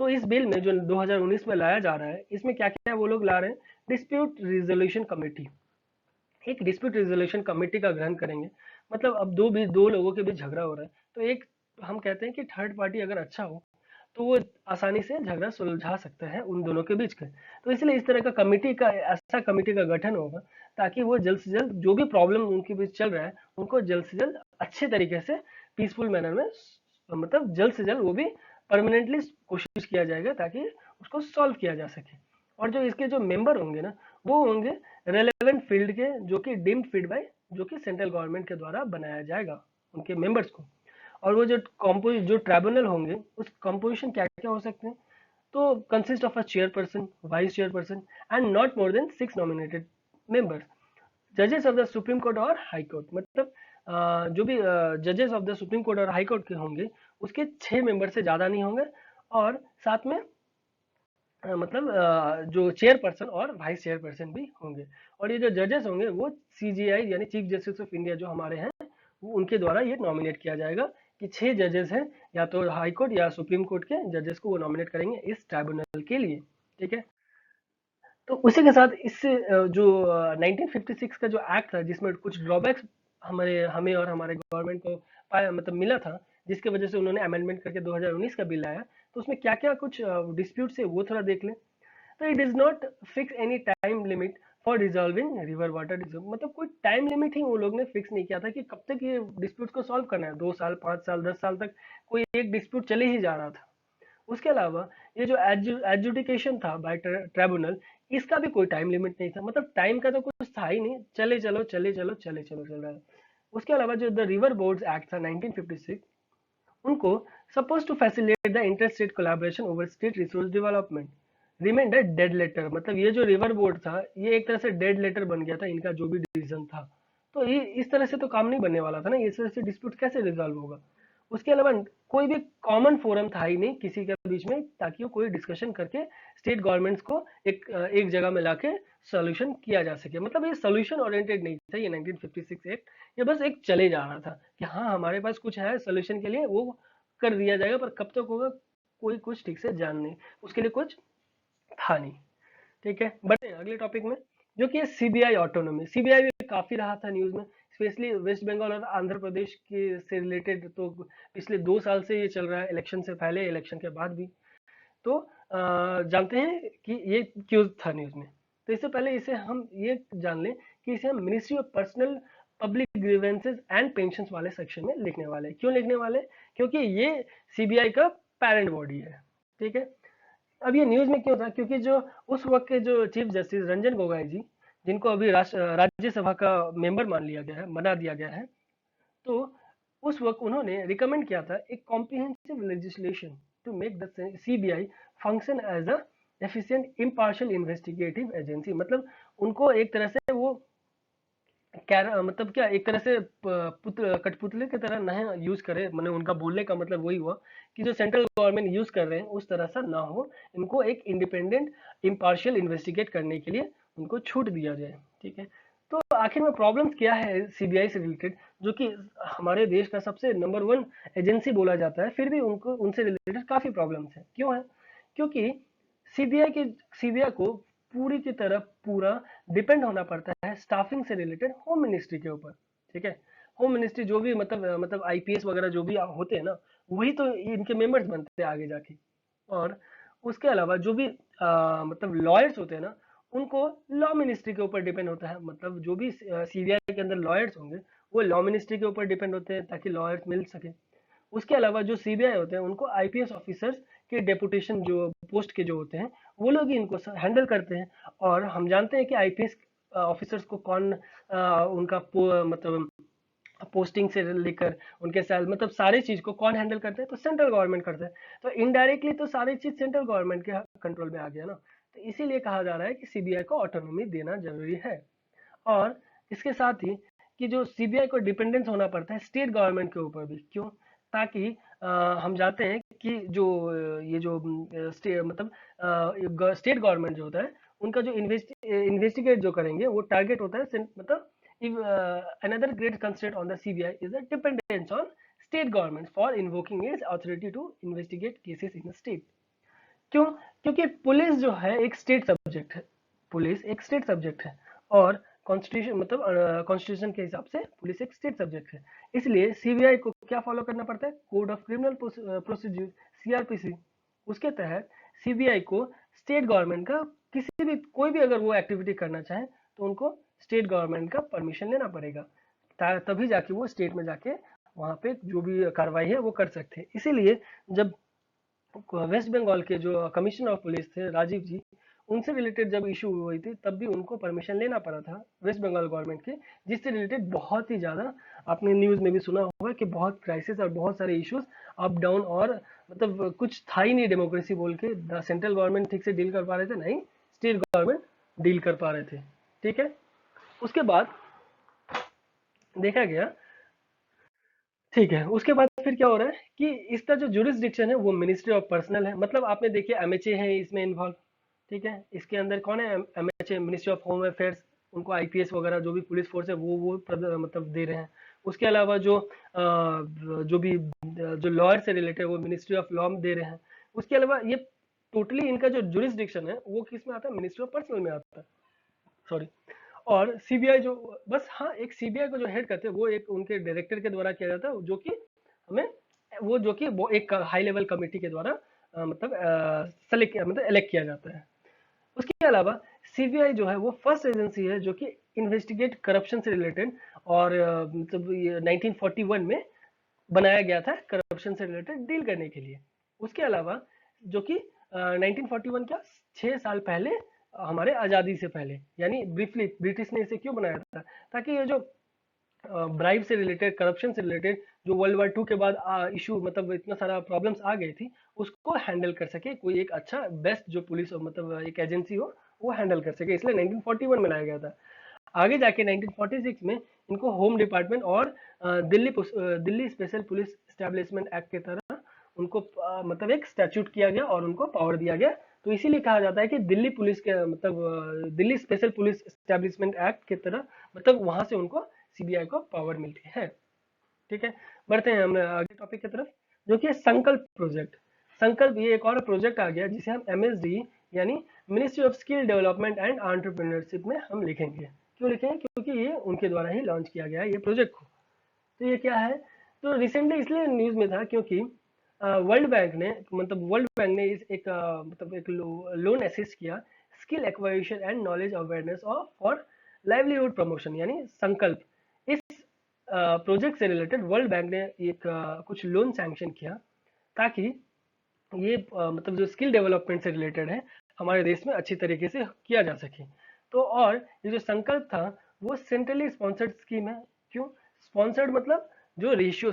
तो इस बिल में जो 2019 में लाया जा रहा है, इसमें क्या क्या वो लोग ला रहे हैं, डिस्प्यूट रिजोल्यूशन कमेटी। एक डिस्प्यूट रिजोल्यूशन कमेटी का गठन करेंगे। मतलब अब दो लोगों के बीच झगड़ा हो रहा है, तो एक हम कहते हैं कि थर्ड पार्टी अगर अच्छा हो तो वो आसानी से झगड़ा सुलझा सकता है उन दोनों के बीच का। तो इसलिए इस तरह का कमेटी का, ऐसा कमेटी का गठन होगा, ताकि वो जल्द से जल्द जो भी प्रॉब्लम उनके बीच चल रहा है, उनको जल्द से जल्द अच्छे तरीके से पीसफुल मैनर में मतलब जल्द से जल्द वो भी परमानेंटली कोशिश किया जाएगा, ताकि उसको सॉल्व किया जा सके। और जो इसके जो मेंबर होंगे ना, वो होंगे रेलेवेंट फील्ड के, जो कि डीम्ड फील्ड बाय, जो कि सेंट्रल गवर्नमेंट के द्वारा बनाया जाएगा उनके मेंबर्स को। और वो जो जो ट्राइब्यूनल होंगे, उस कंपोजिशन क्या क्या हो सकते हैं, तो consist of a chairperson, vice chairperson and not more than 6 nominated members, जजेस ऑफ द सुप्रीम कोर्ट और हाई कोर्ट। मतलब जो भी जजेस ऑफ द सुप्रीम कोर्ट और हाई कोर्ट के होंगे, उसके 6 मेंबर से ज्यादा नहीं होंगे। और साथ में मतलब जो चेयरपर्सन और वाइस चेयरपर्सन भी होंगे। और ये जो जजेस होंगे वो सीजीआई यानी चीफ जस्टिस ऑफ इंडिया जो हमारे हैं, वो उनके द्वारा ये नॉमिनेट किया जाएगा कि 6 जजेस हैं, या तो हाई कोर्ट या सुप्रीम कोर्ट के जजेस को वो नॉमिनेट करेंगे इस ट्राइब्यूनल के लिए। ठीक है। तो उसी के साथ इससे जो 1956 का जो एक्ट था, जिसमें कुछ ड्रॉबैक्स हमारे हमें और हमारे गवर्नमेंट को पाया मतलब मिला था, जिसके वजह से उन्होंने अमेंडमेंट करके 2019 का बिल लाया, तो उसमें क्या क्या कुछ डिस्प्यूट है वो थोड़ा देख लें। तो it is not fix any time limit for resolving river water dispute. मतलब कोई टाइम लिमिट ही वो लोग ने फिक्स नहीं किया था कि कब तक ये डिस्प्यूट को सॉल्व करना है, 2 साल, 5 साल, 10 साल तक कोई एक डिस्प्यूट चले ही जा रहा था। उसके अलावा ये जो एडजुडिकेशन था बाय ट्राइब्यूनल, इसका भी कोई टाइम लिमिट नहीं था। मतलब टाइम का तो कुछ था ही नहीं, चले चलो चले चलो चले चलो चल रहा है। उसके अलावा जो द रिवर बोर्ड्स एक्ट था 1956, उनको suppose to facilitate the inter state collaboration over state resource development remained a dead letter. मतलब ये जो रिवर बोर्ड था, ये एक तरह से डेड लेटर बन गया था, इनका जो भी डिसीजन था। तो ये इस तरह से तो काम नहीं बनने वाला था ना, इस तरह से डिस्प्यूट कैसे रिजॉल्व होगा। उसके अलावा कोई भी कॉमन फोरम था ही नहीं किसी के बीच में, ताकि वो कोई डिस्कशन करके स्टेट गवर्नमेंट्स को एक जगह में लाके सोल्यूशन किया जा सके। मतलब ये सोल्यूशन ओरिएंटेड नहीं था ये 1956 एक्ट। ये बस एक चले जा रहा था कि हाँ हमारे पास कुछ है सोल्यूशन के लिए, वो कर दिया जाएगा, पर कब तक होगा कोई कुछ ठीक से जान नहीं, उसके लिए कुछ था नहीं। ठीक है। बढ़ते हैं अगले टॉपिक में, जो कि सीबीआई ऑटोनॉमी। सीबीआई भी काफी रहा था न्यूज में, स्पेशली वेस्ट बंगाल और आंध्र प्रदेश के से रिलेटेड। तो पिछले 2 साल से ये चल रहा है, इलेक्शन से पहले, इलेक्शन के बाद भी। तो जानते हैं कि ये क्यों था न्यूज में। तो इससे पहले इसे हम ये जान लें कि इसे हम ministry of personnel public grievances and pensions वाले सेक्शन में लिखने वाले हैं। क्यों लिखने वाले, क्योंकि ये सीबीआई का पेरेंट बॉडी है। ठीक है। अब ये न्यूज़ में क्यों था, क्योंकि जो उस वक्त के जो चीफ जस्टिस रंजन गोगोई जी, जिनको अभी राज्यसभा का मेंबर मान लिया गया है, बना दिया गया है, तो उस वक्त उन्होंने रिकमेंड किया था एक comprehensive legislation to make the CBI function as a efficient impartial investigative agency. मतलब उनको एक तरह से वो मतलब क्या, एक तरह से कठपुतले की तरह ना यूज करे, मैंने उनका बोलने का मतलब वही हुआ कि जो सेंट्रल गवर्नमेंट यूज कर रहे हैं उस तरह सा ना हो, इनको एक इंडिपेंडेंट इम्पार्शियल इन्वेस्टिगेट करने के लिए उनको छूट दिया जाए। ठीक है, तो आखिर में प्रॉब्लम्स क्या है सीबीआई से रिलेटेड, जो कि हमारे देश का सबसे नंबर वन एजेंसी बोला जाता है, फिर भी उनको उनसे रिलेटेड काफी प्रॉब्लम्स है। क्यों है? क्योंकि सीबीआई के सीबीआई को पूरी की तरह पूरा डिपेंड होना पड़ता है स्टाफिंग से रिलेटेड होम मिनिस्ट्री के ऊपर। ठीक है, होम मिनिस्ट्री जो भी मतलब आईपीएस वगैरह जो भी होते हैं ना, वही तो इनके मेंबर्स बनते हैं आगे जाके। और उसके अलावा जो भी मतलब लॉयर्स होते हैं ना, उनको लॉ मिनिस्ट्री के ऊपर डिपेंड होता है। मतलब जो भी सीबीआई के अंदर लॉयर्स होंगे वो लॉ मिनिस्ट्री के ऊपर डिपेंड होते हैं ताकि लॉयर्स मिल सके। उसके अलावा जो सीबीआई होते हैं उनको आईपीएस ऑफिसर्स के डेपुटेशन जो पोस्ट के जो होते हैं वो लोग ही इनको हैंडल करते हैं। और हम जानते हैं कि आईपीएस ऑफिसर्स को कौन उनका मतलब पोस्टिंग से लेकर उनके सैल मतलब सारी चीज को कौन हैंडल करते हैं, तो सेंट्रल गवर्नमेंट करते हैं। तो इनडायरेक्टली तो सारी चीज सेंट्रल गवर्नमेंट के कंट्रोल में आ गया ना, तो इसीलिए कहा जा रहा है कि सीबीआई को ऑटोनॉमी देना जरूरी है। और इसके साथ ही कि जो सीबीआई को डिपेंडेंस होना पड़ता है स्टेट गवर्नमेंट के ऊपर भी। क्यों? ताकि हम जानते हैं कि जो ये जो मतलब स्टेट गवर्नमेंट जो होता है उनका जो इन्वेस्टिगेट जो करेंगे वो टारगेट होता है मतलब if another great constraint on the CBI is the dependence on state governments for invoking its authority to investigate cases in the state। क्यों? क्योंकि पुलिस जो है एक स्टेट सब्जेक्ट है, पुलिस एक स्टेट सब्जेक्ट है, और कॉन्स्टिट्यूशन मतलब कॉन्स्टिट्यूशन के हिसाब से पुलिस एक स्टेट सब्जेक्ट है। इसलिए सीबीआई को क्या फॉलो करना पड़ता है? Code of criminal procedure, CrPC. उसके तहत सीबीआई को स्टेट गवर्नमेंट का किसी भी कोई भी अगर वो एक्टिविटी करना चाहे तो उनको स्टेट गवर्नमेंट का परमिशन लेना पड़ेगा, तभी जाके वो स्टेट में जाके वहां पे जो भी कार्रवाई है वो कर सकते हैं। इसीलिए जब वेस्ट बंगाल के जो कमिश्नर ऑफ पुलिस थे राजीव जी, उनसे रिलेटेड जब इशू हुई थी तब भी उनको परमिशन लेना पड़ा था वेस्ट बंगाल गवर्नमेंट के, जिससे रिलेटेड बहुत ही ज़्यादा आपने न्यूज़ में भी सुना होगा कि बहुत क्राइसिस और बहुत सारे इश्यूज अप डाउन, और मतलब कुछ था ही नहीं डेमोक्रेसी बोल के, सेंट्रल गवर्नमेंट ठीक से डील कर पा रहे थे, नहीं स्टेट गवर्नमेंट डील कर पा रहे थे। ठीक है, उसके बाद देखा गया, ठीक है, उसके बाद फिर क्या हो रहा है कि इसका जो जुरिस्डिक्शन है वो मिनिस्ट्री ऑफ पर्सनल है। मतलब आपने देखिए एमएचए है इसमें इन्वॉल्व। ठीक है, इसके अंदर कौन है? MHA, ministry of home affairs. उनको आईपीएस वगैरह जो भी पुलिस फोर्स है वो मतलब दे रहे हैं। उसके अलावा जो जो भी जो लॉयर से रिलेटेड वो मिनिस्ट्री ऑफ लॉ दे रहे हैं। उसके अलावा ये टोटली इनका जो जुरिस्डिक्शन है वो किस में आता है? मिनिस्ट्री ऑफ पर्सनल में आता है, सॉरी। और सीबीआई जो, बस हाँ, एक सीबीआई को जो हेड करते हैं वो एक उनके डायरेक्टर के द्वारा किया जाता है, जो कि हमें जो कि वो एक हाई लेवल कमेटी के द्वारा मतलब सेलेक्ट मतलब इलेक्ट किया जाता है। उसके अलावा सीबीआई जो है वो फर्स्ट एजेंसी है जो कि इन्वेस्टिगेट करप्शन से रिलेटेड, और मतलब ये 1941 में बनाया गया था करप्शन से रिलेटेड डील करने के लिए। उसके अलावा जो कि 1941 क्या 6 साल पहले हमारे आज़ादी से पहले, यानी ब्रीफली ब्रिटिश ने इसे क्यों बनाया था? ताकि ये जो ब्राइब से रिलेटेड करप्शन से रिलेटेड जो वर्ल्ड वार 2 के बाद इशू मतलब इतना सारा प्रॉब्लम्स आ गई थी, उसको हैंडल कर सके कोई एक अच्छा बेस्ट जो पुलिस मतलब एक एजेंसी हो वो हैंडल कर सके, इसलिए 1941 में लाया गया था। आगे जाके 1946 में इनको होम डिपार्टमेंट और Delhi special police establishment act के तरह उनको मतलब एक स्टैट्यूट किया गया और उनको पावर दिया गया। तो इसीलिए कहा जाता है कि दिल्ली पुलिस के मतलब Delhi special police establishment act के तरह मतलब वहां से उनको सीबीआई को पावर मिलती है। ठीक है, बढ़ते हैं हम आगे टॉपिक की तरफ, जो कि है संकल्प प्रोजेक्ट। संकल्प ये एक और प्रोजेक्ट आ गया जिसे हम एमएसडी यानी ministry of skill development and entrepreneurship में हम लिखेंगे। क्यों लिखेंगे? क्योंकि ये उनके द्वारा ही लॉन्च किया गया है ये प्रोजेक्ट को। तो ये क्या है? तो रिसेंटली इसलिए न्यूज में था क्योंकि वर्ल्ड बैंक ने इस एक मतलब एक लोन असिस्ट किया skill acquisition and knowledge awareness of for livelihood promotion यानी संकल्प। इस प्रोजेक्ट से रिलेटेड वर्ल्ड बैंक ने एक कुछ लोन सैंक्शन किया ताकि ये मतलब जो स्किल डेवलपमेंट से रिलेटेड है हमारे देश में अच्छी तरीके से किया जा सके। तो और ये जो संकल्प था वो सेंट्रली स्पॉन्सर्ड स्कीम है। क्यों स्पॉन्सर्ड? मतलब जो रेशियो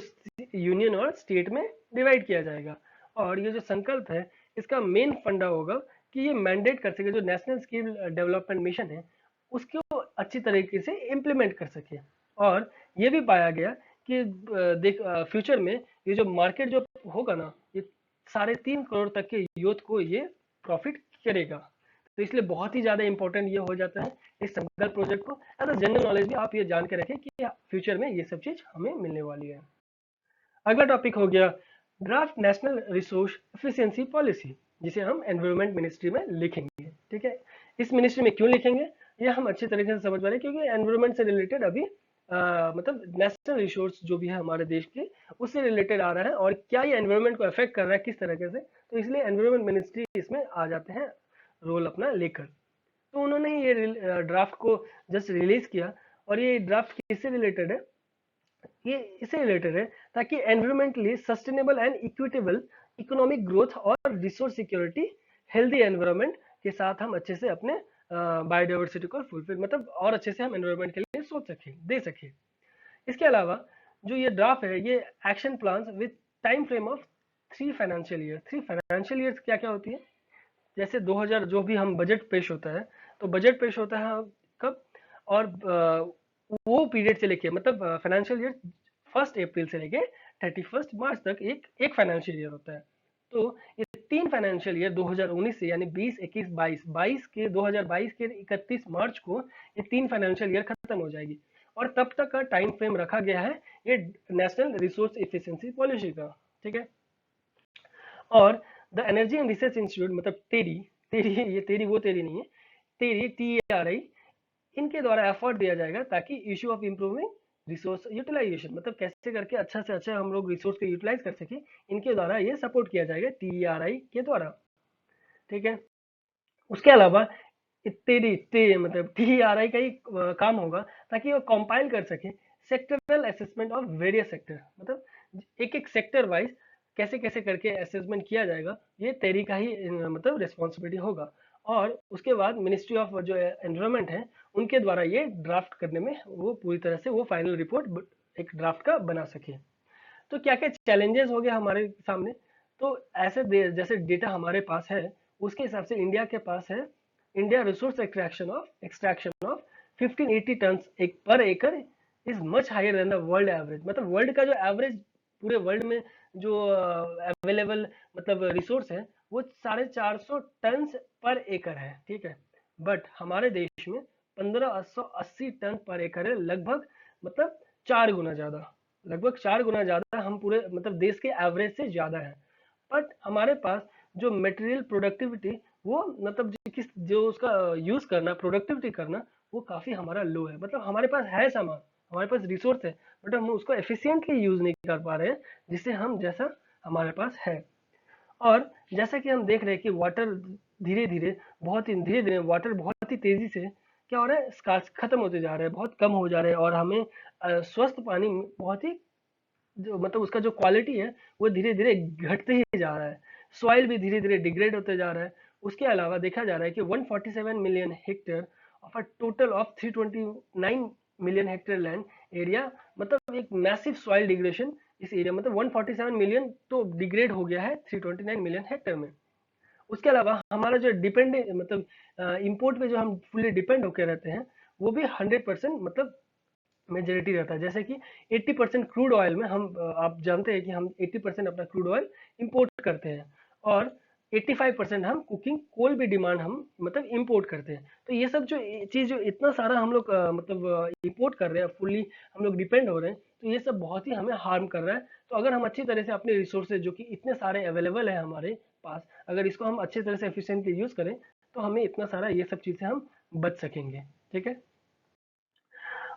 यूनियन और स्टेट में डिवाइड किया जाएगा। और ये जो संकल्प है इसका मेन फंडा होगा कि ये मैंडेट कर सके, जो नेशनल स्किल डेवलपमेंट मिशन है उसको अच्छी तरीके से इम्प्लीमेंट कर सके। और ये भी पाया गया कि देख फ्यूचर में ये जो मार्केट जो होगा ना, ये 3.5 करोड़ तक के यूथ को ये प्रॉफिट करेगा। तो इसलिए बहुत ही ज़्यादा इंपॉर्टेंट ये हो जाता है इस संकल्प प्रोजेक्ट को। एज अ जनरल नॉलेज भी आप ये जान के रखें कि फ्यूचर में ये सब चीज़ हमें मिलने वाली है। अगला टॉपिक हो गया draft national resource efficiency policy, जिसे हम एनवायरमेंट मिनिस्ट्री में लिखेंगे। ठीक है, इस मिनिस्ट्री में क्यों लिखेंगे ये हम अच्छी तरीके से समझ पा रहे हैं, क्योंकि एनवायरमेंट से रिलेटेड अभी मतलब नेशनल रिसोर्स जो भी है हमारे देश के उससे रिलेटेड आ रहा है और क्या ये एनवायरमेंट को अफेक्ट कर रहा है किस तरीके से, तो इसलिए एनवायरमेंट मिनिस्ट्री इसमें आ जाते हैं रोल अपना लेकर। तो उन्होंने ये ड्राफ्ट को जस्ट रिलीज किया। और ये ड्राफ्ट किससे रिलेटेड है? ये इससे रिलेटेड है ताकि environmentally sustainable and equitable economic growth और रिसोर्स सिक्योरिटी हेल्दी एनवायरमेंट के साथ हम अच्छे से अपने बायोडाइवर्सिटी को फुलफिल मतलब और अच्छे से हम एनवायरमेंट के लिए सोच सके दे सके। इसके अलावा जो ये ड्राफ्ट है ये action plan with time frame of 3 financial year. 3 financial years क्या क्या होती है? जैसे 2000 जो भी हम बजट पेश होता है, तो बजट पेश होता है कब? और वो पीरियड से लेके मतलब फाइनेंशियल ईयर 1 अप्रैल से लेके 31 मार्च तक एक एक फाइनेंशियल ईयर होता है। तो ये 3 फाइनेंशियल ईयर 2019 से यानी 20 21 22 22 के 2022 के 31 मार्च को ये 3 फाइनेंशियल ईयर खत्म हो जाएगी। और तब तक का टाइम फ्रेम रखा गया है ये नेशनल रिसोर्स एफिशिएंसी पॉलिसी का। ठीक है, और the energy and research institute मतलब टेरी, टेरी ये टेरी वो टेरी नहीं है, टेरी TERI, इनके द्वारा एफर्ट दिया जाएगा ताकि issue of improving resource utilisation मतलब कैसे करके अच्छा से अच्छा हम लोग रिसोर्स को यूटिलाइज कर सके, इनके द्वारा ये सपोर्ट किया जाएगा TERI के द्वारा। ठीक है, उसके अलावा मतलब TERI का ही काम होगा ताकि वो कंपाइल कर सके sectoral assessment of various sector, मतलब एक एक सेक्टर वाइज कैसे कैसे करके असेसमेंट किया जाएगा, ये टेरी का ही मतलब रिस्पॉन्सिबिलिटी होगा। और उसके बाद मिनिस्ट्री ऑफ जो एनवायरमेंट है उनके द्वारा ये ड्राफ्ट करने में वो पूरी तरह से वो फाइनल रिपोर्ट एक ड्राफ्ट का बना सके। तो क्या क्या चैलेंजेस हो गए हमारे सामने? तो ऐसे जैसे डेटा हमारे पास है उसके हिसाब से इंडिया के पास है, India resource extraction of 1580 ton एक per acre is much higher than the world average. मतलब वर्ल्ड का जो एवरेज पूरे वर्ल्ड में जो अवेलेबल मतलब रिसोर्स है वो 450 टन पर एकड़ है। ठीक है, बट हमारे देश में 1580 टन पर एकड़ है, लगभग मतलब 4 गुना ज्यादा, लगभग 4 गुना ज्यादा हम पूरे मतलब देश के एवरेज से ज्यादा है। बट हमारे पास जो मटेरियल प्रोडक्टिविटी वो मतलब जो उसका यूज करना प्रोडक्टिविटी करना वो काफी हमारा लो है। मतलब हमारे पास है सामान, हमारे पास रिसोर्स है, बट हम उसको एफिशिएंटली यूज नहीं कर पा रहे हैं जिससे हम जैसा हमारे पास है। और जैसा कि हम देख रहे हैं कि वाटर धीरे धीरे धीरे धीरे वाटर बहुत ही तेजी से क्या हो रहा है, स्कार्स खत्म होते जा रहे हैं, बहुत कम हो जा रहे हैं। और हमें स्वस्थ पानी बहुत ही जो मतलब उसका जो क्वालिटी है वो धीरे धीरे घटते ही जा रहा है। सॉइल भी धीरे धीरे डिग्रेड होते जा रहा है। उसके अलावा देखा जा रहा है कि 147 million hectare of a total of 329 million hectare land area, मतलब एक मैसिव सॉइल डिग्रेडेशन इस एरिया मतलब 147 मिलियन तो डिग्रेड हो गया है 329 मिलियन हेक्टेयर में। उसके अलावा हमारा जो डिपेंड मतलब इंपोर्ट पे जो हम फुल्ली डिपेंड होकर रहते हैं वो भी 100% मतलब मेजोरिटी रहता है। जैसे कि 80% क्रूड ऑयल में हम आप जानते हैं कि हम 80% अपना क्रूड ऑयल इंपोर्ट करते हैं और 85% हम कुकिंग कोल भी डिमांड हम मतलब इंपोर्ट करते हैं। तो ये सब जो चीज़ जो इतना सारा हम लोग मतलब इंपोर्ट कर रहे हैं, फुल्ली हम लोग डिपेंड हो रहे हैं, तो ये सब बहुत ही हमें हार्म कर रहा है। तो अगर हम अच्छी तरह से अपने रिसोर्सेज जो कि इतने सारे अवेलेबल है हमारे पास, अगर इसको हम अच्छी तरह से एफिशिएंटली यूज़ करें तो हमें इतना सारा ये सब चीज़ से हम बच सकेंगे। ठीक है,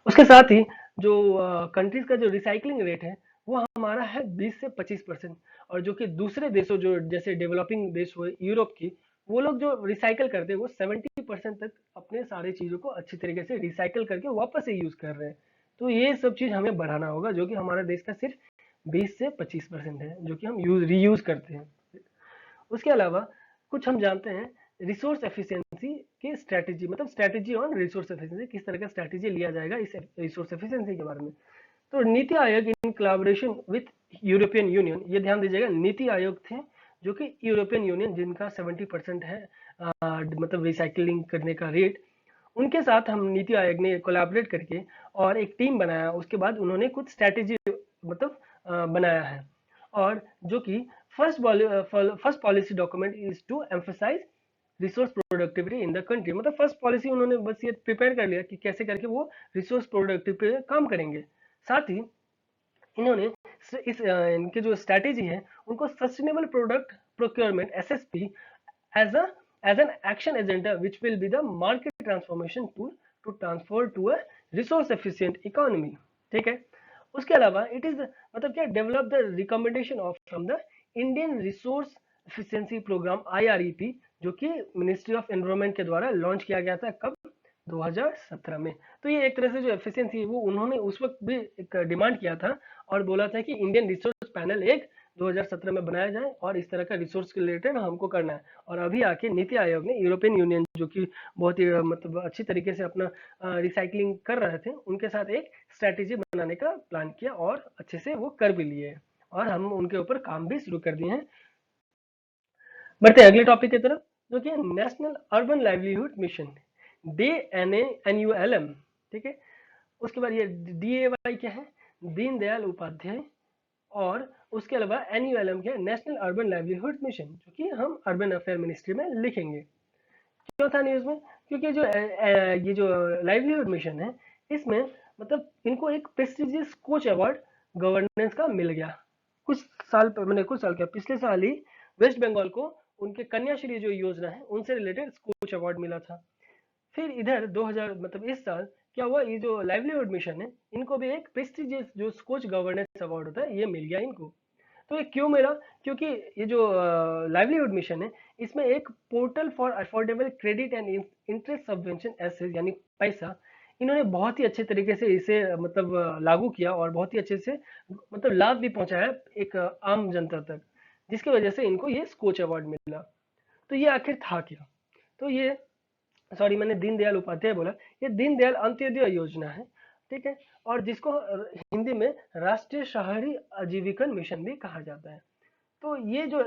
उसके साथ ही जो कंट्रीज का जो रिसाइकलिंग रेट है वो हमारा है 20 से 25%। और जो कि दूसरे देशों जो जैसे डेवलपिंग देश हुए यूरोप की, वो लोग जो रिसाइकल करते हैं वो 70% तक अपने सारी चीज़ों को अच्छी तरीके से रिसाइकल करके वापस से यूज़ कर रहे हैं। तो ये सब चीज़ हमें बढ़ाना होगा, जो कि हमारे देश का सिर्फ 20 से 25% है जो कि हम रीयूज करते हैं। उसके अलावा कुछ हम जानते हैं रिसोर्स एफिशिएंसी की स्ट्रैटेजी, मतलब स्ट्रैटेजी ऑन रिसोर्स एफिशिएंसी, किस तरह का स्ट्रैटेजी लिया जाएगा इस रिसोर्स एफिशिएंसी के बारे में। तो NITI Aayog in collaboration with European union, ये ध्यान दीजिएगा, नीति आयोग थे जो कि यूरोपियन यूनियन जिनका 70% है मतलब रिसाइकलिंग करने का रेट, उनके साथ हम नीति आयोग ने कोलैबोरेट करके और एक टीम बनाया। उसके बाद उन्होंने कुछ स्ट्रैटेजी मतलब बनाया है, और जो कि first policy document is to emphasise resource productivity in the country. मतलब फर्स्ट पॉलिसी उन्होंने बस ये प्रिपेयर कर लिया कि कैसे करके वो रिसोर्स प्रोडक्टिविटी पे काम करेंगे। साथ ही इन्होंने इनके जो स्ट्रैटेजी है उनको sustainable product procurement SSP as a as an action agenda which will be the market transformation tool to transfer to a resource efficient economy। ठीक है, उसके अलावा इट इज मतलब क्या, develop the recommendation of from the Indian resource efficiency programme IREP, जो कि ministry of environment के द्वारा लॉन्च किया गया था कब, 2017 में। तो ये एक तरह से जो एफिशिएंसी है वो उन्होंने उस वक्त भी एक डिमांड किया था और बोला था कि इंडियन रिसोर्स पैनल एक 2017 में बनाया जाए और इस तरह का रिसोर्स के रिलेटेड हमको करना है। और अभी आके नीति आयोग ने, यूरोपियन यूनियन जो कि बहुत ही मतलब अच्छी तरीके से अपना रिसाइकलिंग कर रहे थे, उनके साथ एक स्ट्रैटेजी बनाने का प्लान किया और अच्छे से वो कर भी लिए और हम उनके ऊपर काम भी शुरू कर दिए हैं। बढ़ते हैं अगले टॉपिक की तरफ, जो कि national urban livelihood mission, DNANULM। ठीक है, उसके बाद ये DAY क्या है, दीनदयाल उपाध्याय, और उसके अलावा NULM क्या है, नेशनल अर्बन लाइवलीहुड मिशन, जो कि हम अर्बन अफेयर मिनिस्ट्री में लिखेंगे। क्यों था न्यूज में, क्योंकि जो ये जो लाइवलीहुड मिशन है इसमें मतलब इनको एक प्रेस्टिजियस कोच अवार्ड गवर्नेंस का मिल गया। कुछ साल क्या, पिछले साल ही वेस्ट बंगाल को उनके कन्याश्री जो योजना है उनसे रिलेटेड कोच अवार्ड मिला था। फिर इधर 2000 मतलब इस साल क्या हुआ, ये जो लाइवलीहुड मिशन है इनको भी एक प्रेस्टिजियस जो स्कोच गवर्नेंस अवार्ड होता है ये मिल गया इनको। तो ये क्यों मिला, क्योंकि ये जो लाइवलीहुड मिशन है इसमें एक portal for affordable credit and interest subvention access यानी पैसा, इन्होंने बहुत ही अच्छे तरीके से इसे मतलब लागू किया और बहुत ही अच्छे से मतलब लाभ भी पहुंचाया एक आम जनता तक, जिसकी वजह से इनको ये स्कोच अवार्ड मिला। तो ये आखिर था क्या, तो ये सॉरी मैंने दीनदयाल उपाध्याय बोला, ये दीनदयाल अंत्योदय योजना है। ठीक है, और जिसको हिंदी में राष्ट्रीय शहरी आजीविका मिशन भी कहा जाता है। तो ये जो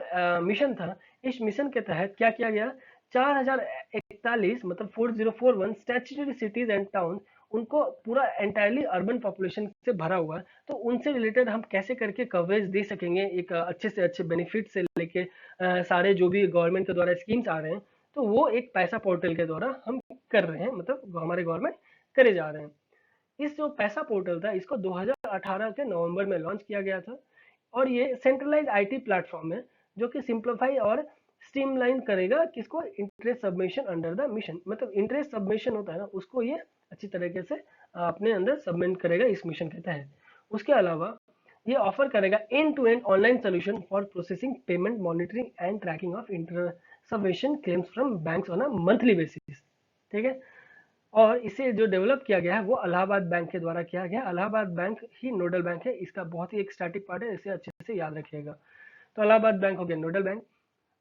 मिशन था, इस मिशन के तहत क्या किया गया, 4041 मतलब 4041 स्टैट्यूटरी सिटीज एंड टाउन, उनको पूरा एंटायरली अर्बन पॉपुलेशन से भरा हुआ है। तो उनसे रिलेटेड हम कैसे करके कवरेज दे सकेंगे, एक अच्छे से अच्छे बेनिफिट से लेके सारे जो भी गवर्नमेंट के द्वारा स्कीम्स आ रहे हैं, तो वो एक पैसा पोर्टल के द्वारा हम कर रहे हैं, मतलब हमारे गवर्नमेंट करे जा रहे हैं। इस जो पैसा पोर्टल था इसको 2018 के नवंबर में लॉन्च किया गया था, और ये सेंट्रलाइज आईटी प्लेटफॉर्म है जो कि सिंप्लीफाई और स्ट्रीमलाइन करेगा किसको, interest submission under the mission, मतलब इंटरेस्ट सबमिशन होता है ना उसको ये अच्छी तरीके से अपने अंदर सबमिट करेगा इस मिशन के तहत। उसके अलावा ये ऑफर करेगा end to end online solution for processing payment monitoring and tracking of inter submission claims from banks on a monthly basis. ठीक है, और इसे जो डेवलप किया गया है वो इलाहाबाद बैंक के द्वारा किया गया। इलाहाबाद बैंक ही नोडल बैंक है, इसका बहुत ही एक स्टैटिक पार्ट है, इसे अच्छे से याद रखिएगा। तो इलाहाबाद बैंक हो गया नोडल बैंक,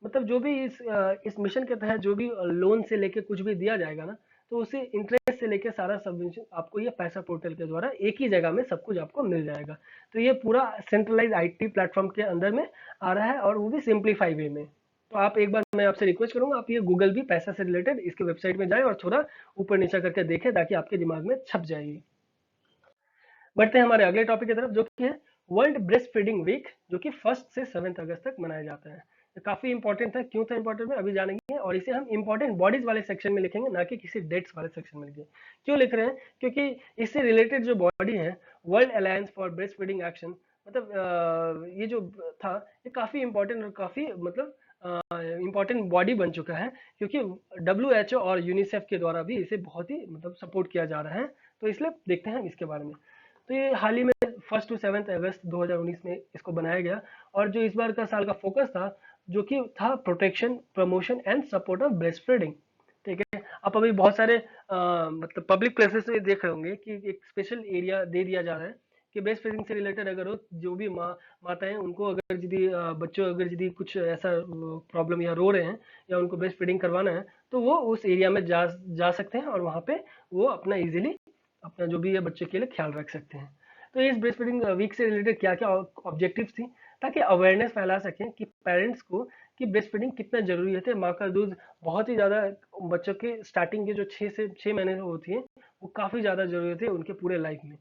मतलब जो भी इस मिशन के तहत जो भी लोन से लेके कुछ भी दिया जाएगा ना, तो उसे इंटरेस्ट से लेके सारा सबमिशन आपको ये पैसा पोर्टल के द्वारा एक ही जगह में सब कुछ आपको मिल जाएगा। तो ये पूरा सेंट्रलाइज आईटी प्लेटफॉर्म के अंदर में आ रहा है, और वो भी सिंप्लीफाई वे में। तो आप एक बार मैं आपसे रिक्वेस्ट करूंगा, आप ये गूगल भी पैसा से रिलेटेड इसके वेबसाइट में जाएं और थोड़ा ऊपर नीचे करके देखें ताकि आपके दिमाग में छप जाएगी। बढ़ते हैं हमारे अगले टॉपिक की तरफ, जो कि है वर्ल्ड ब्रेस्ट फीडिंग वीक, जो कि 1 से 7 अगस्त तक मनाया जाता है। तो काफी इंपॉर्टेंट था, क्यों था इंपॉर्टेंट में अभी जानेंगे, और इसे हम इंपॉर्टेंट बॉडीज वाले सेक्शन में लिखेंगे, ना कि किसी डेट्स वाले सेक्शन में लिखेंगे। क्यों लिख रहे हैं, क्योंकि इससे रिलेटेड जो बॉडी है world alliance for breast feeding action, मतलब ये जो था ये काफी इंपॉर्टेंट और काफी मतलब इम्पॉर्टेंट बॉडी बन चुका है, क्योंकि WHO और यूनिसेफ के द्वारा भी इसे बहुत ही मतलब सपोर्ट किया जा रहा है। तो इसलिए देखते हैं इसके बारे में। तो ये हाल ही में 1 से 7 अगस्त 2019 में इसको बनाया गया, और जो इस बार का साल का फोकस था जो कि था protection, promotion and support of breast feeding. ठीक है, आप अभी बहुत सारे मतलब पब्लिक प्लेसेस में देख रहे होंगे कि एक स्पेशल एरिया दे दिया जा रहा है कि ब्रेस्ट फीडिंग से रिलेटेड अगर हो, जो भी माताएं उनको अगर यदि बच्चों अगर यदि कुछ ऐसा प्रॉब्लम या रो रहे हैं या उनको ब्रेस्ट फीडिंग करवाना है, तो वो उस एरिया में जा सकते हैं और वहाँ पे वो अपना इजीली अपना जो भी है बच्चे के लिए ख्याल रख सकते हैं। तो इस ब्रेस्ट फीडिंग वीक से रिलेटेड क्या क्या ऑब्जेक्टिव्स थी, ताकि अवेयरनेस फैला सकें कि पेरेंट्स को कि ब्रेस्ट फीडिंग कितना जरूरी है। माँ का दूध बहुत ही ज़्यादा बच्चों के स्टार्टिंग के जो 6 महीने होती है वो काफ़ी ज़्यादा जरूरी होती है उनके पूरे लाइफ में,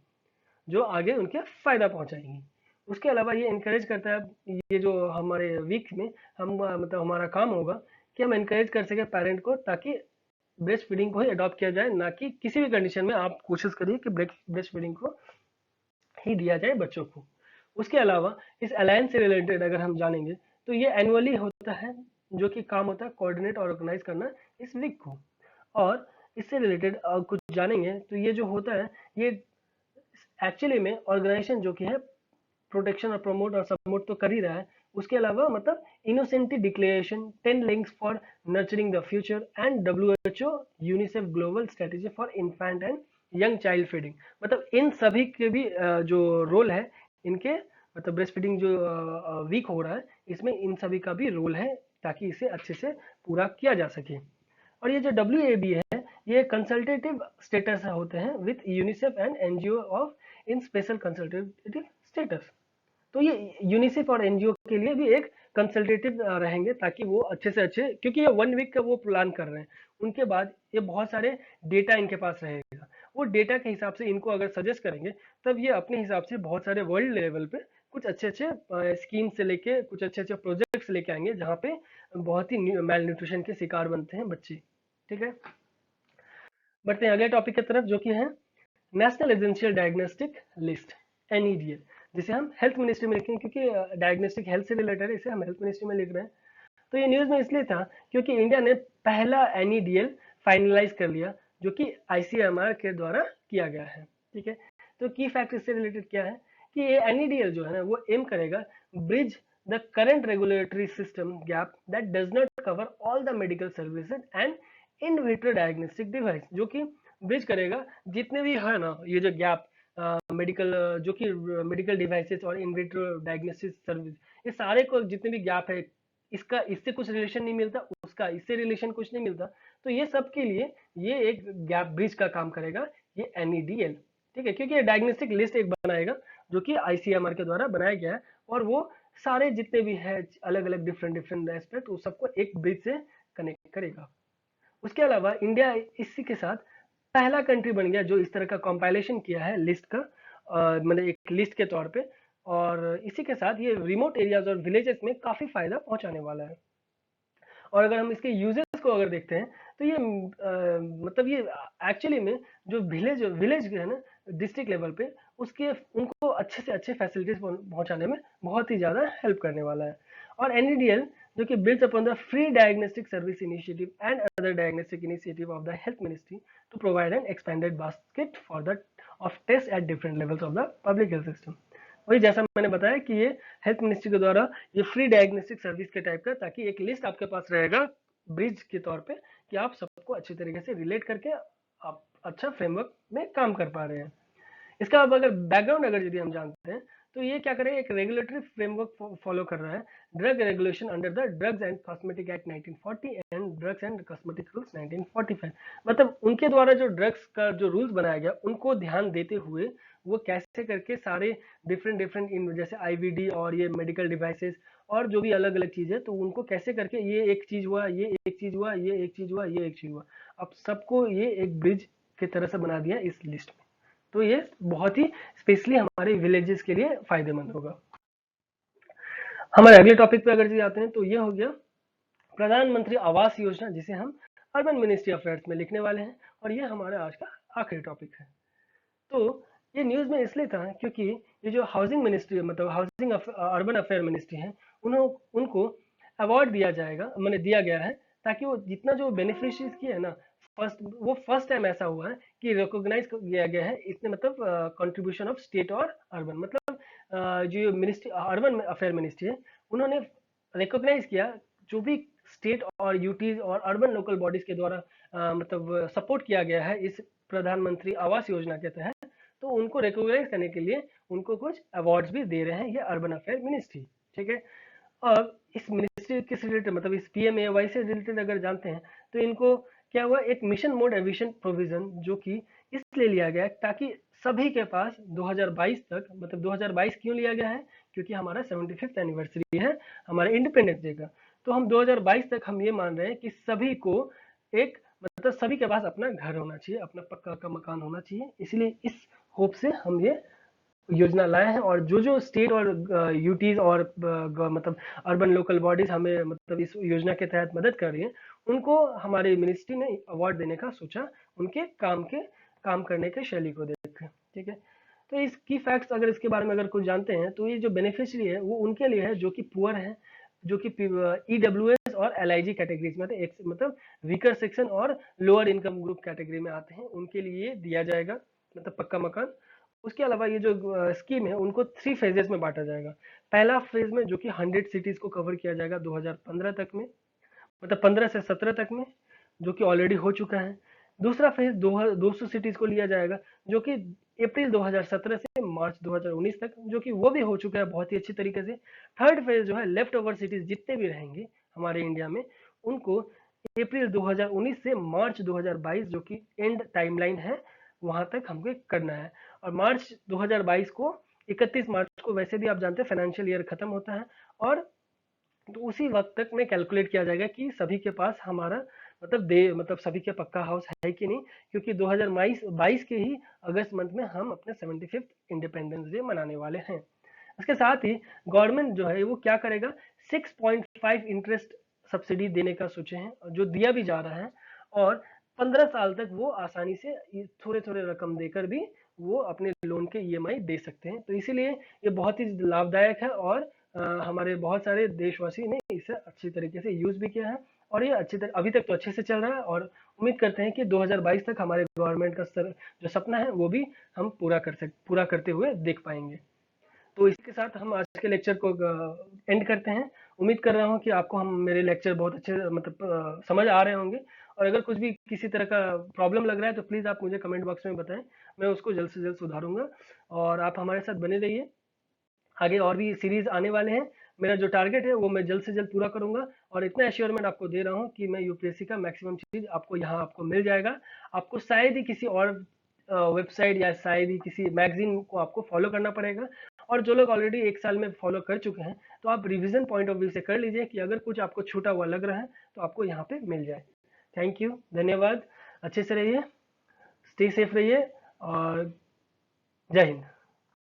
जो आगे उनके फ़ायदा पहुंचाएंगी। उसके अलावा ये इनकरेज करता है, ये जो हमारे वीक में हम मतलब हमारा काम होगा कि हम इनकरेज कर सके पेरेंट को, ताकि ब्रेस्ट फीडिंग को ही अडॉप्ट किया जाए, ना कि किसी भी कंडीशन में आप कोशिश करिए कि ब्रेस्ट फीडिंग को ही दिया जाए बच्चों को। उसके अलावा इस अलायंस से रिलेटेड अगर हम जानेंगे तो ये एनुअली होता है, जो कि काम होता है कोऑर्डिनेट और ऑर्गेनाइज करना इस वीक को। और इससे रिलेटेड कुछ जानेंगे तो ये जो होता है ये एक्चुअली में ऑर्गेनाइजेशन जो कि है प्रोटेक्शन और प्रमोट और सपोर्ट तो कर ही रहा है। उसके अलावा मतलब Innocenti declaration 10 links for nurturing the future and WHO UNICEF global strategy for infant and young child feeding, मतलब इन सभी के भी जो रोल है इनके, मतलब ब्रेस्ट फीडिंग जो वीक हो रहा है इसमें इन सभी का भी रोल है, ताकि इसे अच्छे से पूरा किया जा सके। और ये जो डब्ल्यू है ये कंसल्टेटिव स्टेटस होते हैं with UNICEF and NGO of in special consultative status. तो ये यूनिसेफ और एनजीओ के लिए भी एक कंसल्टेटिव रहेंगे, ताकि वो अच्छे से अच्छे, क्योंकि ये 1 वीक का वो प्लान कर रहे हैं, उनके बाद ये बहुत सारे डेटा इनके पास रहेगा, वो डेटा के हिसाब से इनको अगर सजेस्ट करेंगे तब ये अपने हिसाब से बहुत सारे वर्ल्ड लेवल पे कुछ अच्छे अच्छे स्कीम से लेके कुछ अच्छे अच्छे प्रोजेक्ट्स लेके आएंगे, जहाँ पे बहुत ही मेल न्यूट्रिशन के शिकार बनते हैं बच्चे। ठीक है, बढ़ते हैं अगले टॉपिक की तरफ, जो कि है नेशनल एसेंशियल डायग्नोस्टिक लिस्ट, एनईडीएल, जिसे हम हेल्थ मिनिस्ट्री में लिखेंगे, क्योंकि डायग्नोस्टिक हेल्थ से रिलेटेड है, इसे हम हेल्थ मिनिस्ट्री में लिख रहे हैं। तो ये न्यूज़ में इसलिए था क्योंकि इंडिया ने पहला एनईडीएल फाइनलाइज कर लिया, जो कि आईसीएमआर के द्वारा किया गया है। ठीक है, तो की फैक्ट इससे रिलेटेड क्या है कि ये एनईडीएल जो है ना वो एम करेगा bridge the current regulatory system gap that does not cover all the medical services and in vitro diagnostic device, जो कि ब्रिज करेगा जितने भी है ना ये जो गैप मेडिकल जो कि मेडिकल डिवाइसेस और इन विट्रो डायग्नोस्टिक सर्विस, ये सारे को जितने भी गैप है, इसका इससे कुछ रिलेशन नहीं मिलता, उसका इससे रिलेशन कुछ नहीं मिलता, तो ये सब के लिए ये एक गैप ब्रिज का काम करेगा ये एनईडीएल। ठीक है, क्योंकि ये डायग्नोस्टिक लिस्ट एक बनाएगा जो कि आईसीएमआर के द्वारा बनाया गया है, और वो सारे जितने भी है अलग अलग डिफरेंट डिफरेंट एस्पेक्ट उस सबको एक ब्रिज से कनेक्ट करेगा। उसके अलावा इंडिया इसी के साथ पहला कंट्री बन गया जो इस तरह का कंपाइलेशन किया है लिस्ट का, मतलब एक लिस्ट के तौर पे, और इसी के साथ ये रिमोट एरियाज और विलेजेस में काफी फायदा पहुंचाने वाला है। और अगर हम इसके यूजेस को अगर देखते हैं तो ये मतलब ये एक्चुअली में जो विलेज विलेज है ना डिस्ट्रिक्ट लेवल पे, उसके उनको अच्छे से अच्छे फैसिलिटीज पहुंचाने में बहुत ही ज़्यादा हेल्प करने वाला है। और एनईडीएल जो कि builds upon the free diagnostic service initiative and other diagnostic initiative of the health ministry to provide an expanded basket for the of test at different levels of the public health system. वही जैसा मैंने बताया कि ये health ministry के द्वारा ये free diagnostic service के टाइप का, ताकि एक लिस्ट आपके पास रहेगा ब्रिज के तौर पे कि आप सबको अच्छी तरीके से रिलेट करके आप अच्छा फ्रेमवर्क में काम कर पा रहे हैं। इसका अब अगर बैकग्राउंड अगर यदि हम जानते हैं तो ये क्या करे, एक रेगुलेटरी फ्रेमवर्क फॉलो कर रहा है, drug regulation under the drugs and cosmetic act 1940 and drugs and cosmetic rules 1945। मतलब उनके द्वारा जो ड्रग्स का जो रूल्स बनाया गया उनको ध्यान देते हुए वो कैसे करके सारे डिफरेंट डिफरेंट जैसे आईवीडी और ये मेडिकल डिवाइसेस और जो भी अलग अलग चीज है, तो उनको कैसे करके ये एक चीज हुआ, ये एक चीज हुआ, ये एक चीज हुआ, ये एक चीज हुआ, अब सबको ये एक ब्रिज की तरह से बना दिया इस लिस्ट में। तो ये बहुत ही स्पेशली हमारे विलेजेस के लिए फायदेमंद होगा। हमारे अगले टॉपिक पे अगर जाते हैं तो ये हो गया प्रधानमंत्री आवास योजना, जिसे हम अर्बन मिनिस्ट्री अफेयर्स में लिखने वाले हैं, और ये हमारा आज का आखिरी टॉपिक है। तो ये न्यूज़ में इसलिए था क्योंकि ये जो हाउसिंग मिनिस्ट्री मतलब हाउसिंग अर्बन अफेयर मिनिस्ट्री है उनको अवार्ड दिया जाएगा, मैंने दिया गया है, ताकि वो जितना जो बेनिफिशियरीज की है ना फर्स्ट टाइम ऐसा हुआ है कि रिकॉग्नाइज किया गया है इसने, मतलब कंट्रीब्यूशन ऑफ स्टेट और अर्बन, मतलब जो मिनिस्ट्री अर्बन अफेयर मिनिस्ट्री है उन्होंने रिकॉग्नाइज किया जो भी स्टेट और यूटीज और अर्बन लोकल बॉडीज के द्वारा मतलब सपोर्ट किया गया है इस प्रधानमंत्री आवास योजना के तहत, तो उनको रिकॉग्नाइज करने के लिए उनको कुछ अवार्ड्स भी दे रहे हैं ये अर्बन अफेयर मिनिस्ट्री, ठीक है। अब इस मिनिस्ट्री किस रिलेटेड, मतलब इस PMAY से रिलेटेड अगर जानते हैं तो इनको क्या हुआ, एक मिशन मोड एविएशन प्रोविजन जो कि इसलिए लिया गया है ताकि सभी के पास 2022 तक, मतलब 2022 क्यों लिया गया है, क्योंकि हमारा 75th एनिवर्सरी है हमारे इंडिपेंडेंस डे का। तो हम 2022 तक हम ये मान रहे हैं कि सभी को एक, मतलब सभी के पास अपना घर होना चाहिए, अपना पक्का का मकान होना चाहिए, इसलिए इस होप से हम ये योजना लाए हैं। और जो जो स्टेट और यूटीज और मतलब अर्बन लोकल बॉडीज हमें मतलब इस योजना के तहत मदद कर रही हैं, उनको हमारे मिनिस्ट्री ने अवार्ड देने का सोचा, उनके काम करने के शैली को देख कर, ठीक है। तो इस की फैक्ट्स अगर इसके बारे में अगर कुछ जानते हैं तो ये जो बेनिफिशियरी है वो उनके लिए है जो कि पुअर हैं, जो कि EWS और LIG कैटेगरीज में, एक मतलब वीकर सेक्शन और लोअर इनकम ग्रुप कैटेगरी में आते हैं, उनके लिए दिया जाएगा मतलब पक्का मकान। उसके अलावा ये जो स्कीम है उनको 3 फेजेस में बांटा जाएगा। पहला फेज में जो कि 100 सिटीज को कवर किया जाएगा 2015 तक में, मतलब 15 से 17 तक में, जो कि ऑलरेडी हो चुका है। दूसरा फेज 200 सिटीज को लिया जाएगा जो कि अप्रैल 2017 से मार्च 2019 तक, जो कि वो भी हो चुका है बहुत ही अच्छी तरीके से। थर्ड फेज जो है लेफ्ट ओवर सिटीज जितने भी रहेंगे हमारे इंडिया में, उनको अप्रैल 2019 से मार्च 2022 जो कि एंड टाइमलाइन है वहां तक हमको करना है। और मार्च 2022 को 31 मार्च को वैसे भी आप जानते हैं फाइनेंशियल ईयर खत्म होता है, और तो उसी वक्त तक में कैलकुलेट किया जाएगा कि सभी के पास हमारा मतलब सभी के पक्का हाउस है कि नहीं, क्योंकि 2022 के ही अगस्त मंथ में हम अपने 75th इंडिपेंडेंस डे मनाने वाले हैं। इसके साथ ही गवर्नमेंट जो है वो क्या करेगा, 6.5 इंटरेस्ट सब्सिडी देने का सोचे हैं जो दिया भी जा रहा है, और 15 साल तक वो आसानी से थोड़े थोड़े रकम देकर भी वो अपने लोन के EMI दे सकते हैं। तो इसीलिए ये बहुत ही लाभदायक है, और हमारे बहुत सारे देशवासी ने इसे अच्छी तरीके से यूज भी किया है, और ये अभी तक तो अच्छे से चल रहा है, और उम्मीद करते हैं कि 2022 तक हमारे गवर्नमेंट का जो सपना है वो भी हम पूरा करते हुए देख पाएंगे। तो इसी के साथ हम आज के लेक्चर को एंड करते हैं। उम्मीद कर रहा हूँ कि आपको हम मेरे लेक्चर बहुत अच्छे मतलब समझ आ रहे होंगे, और अगर कुछ भी किसी तरह का प्रॉब्लम लग रहा है तो प्लीज़ आप मुझे कमेंट बॉक्स में बताएं, मैं उसको जल्द से जल्द सुधारूंगा। और आप हमारे साथ बने रहिए, आगे और भी सीरीज आने वाले हैं। मेरा जो टारगेट है वो मैं जल्द से जल्द पूरा करूंगा, और इतना एश्योरमेंट आपको दे रहा हूँ कि मैं यूपीएससी का मैक्सिमम चीज आपको यहाँ आपको मिल जाएगा। आपको शायद ही किसी और वेबसाइट या शायद ही किसी मैगजीन को आपको फॉलो करना पड़ेगा, और जो लोग ऑलरेडी 1 साल में फॉलो कर चुके हैं तो आप रिविजन पॉइंट ऑफ व्यू से कर लीजिए कि अगर कुछ आपको छूटा हुआ लग रहा है तो आपको यहाँ पे मिल जाए। थैंक यू, धन्यवाद, अच्छे से रहिए, स्टे सेफ रहिए, और जय हिंद।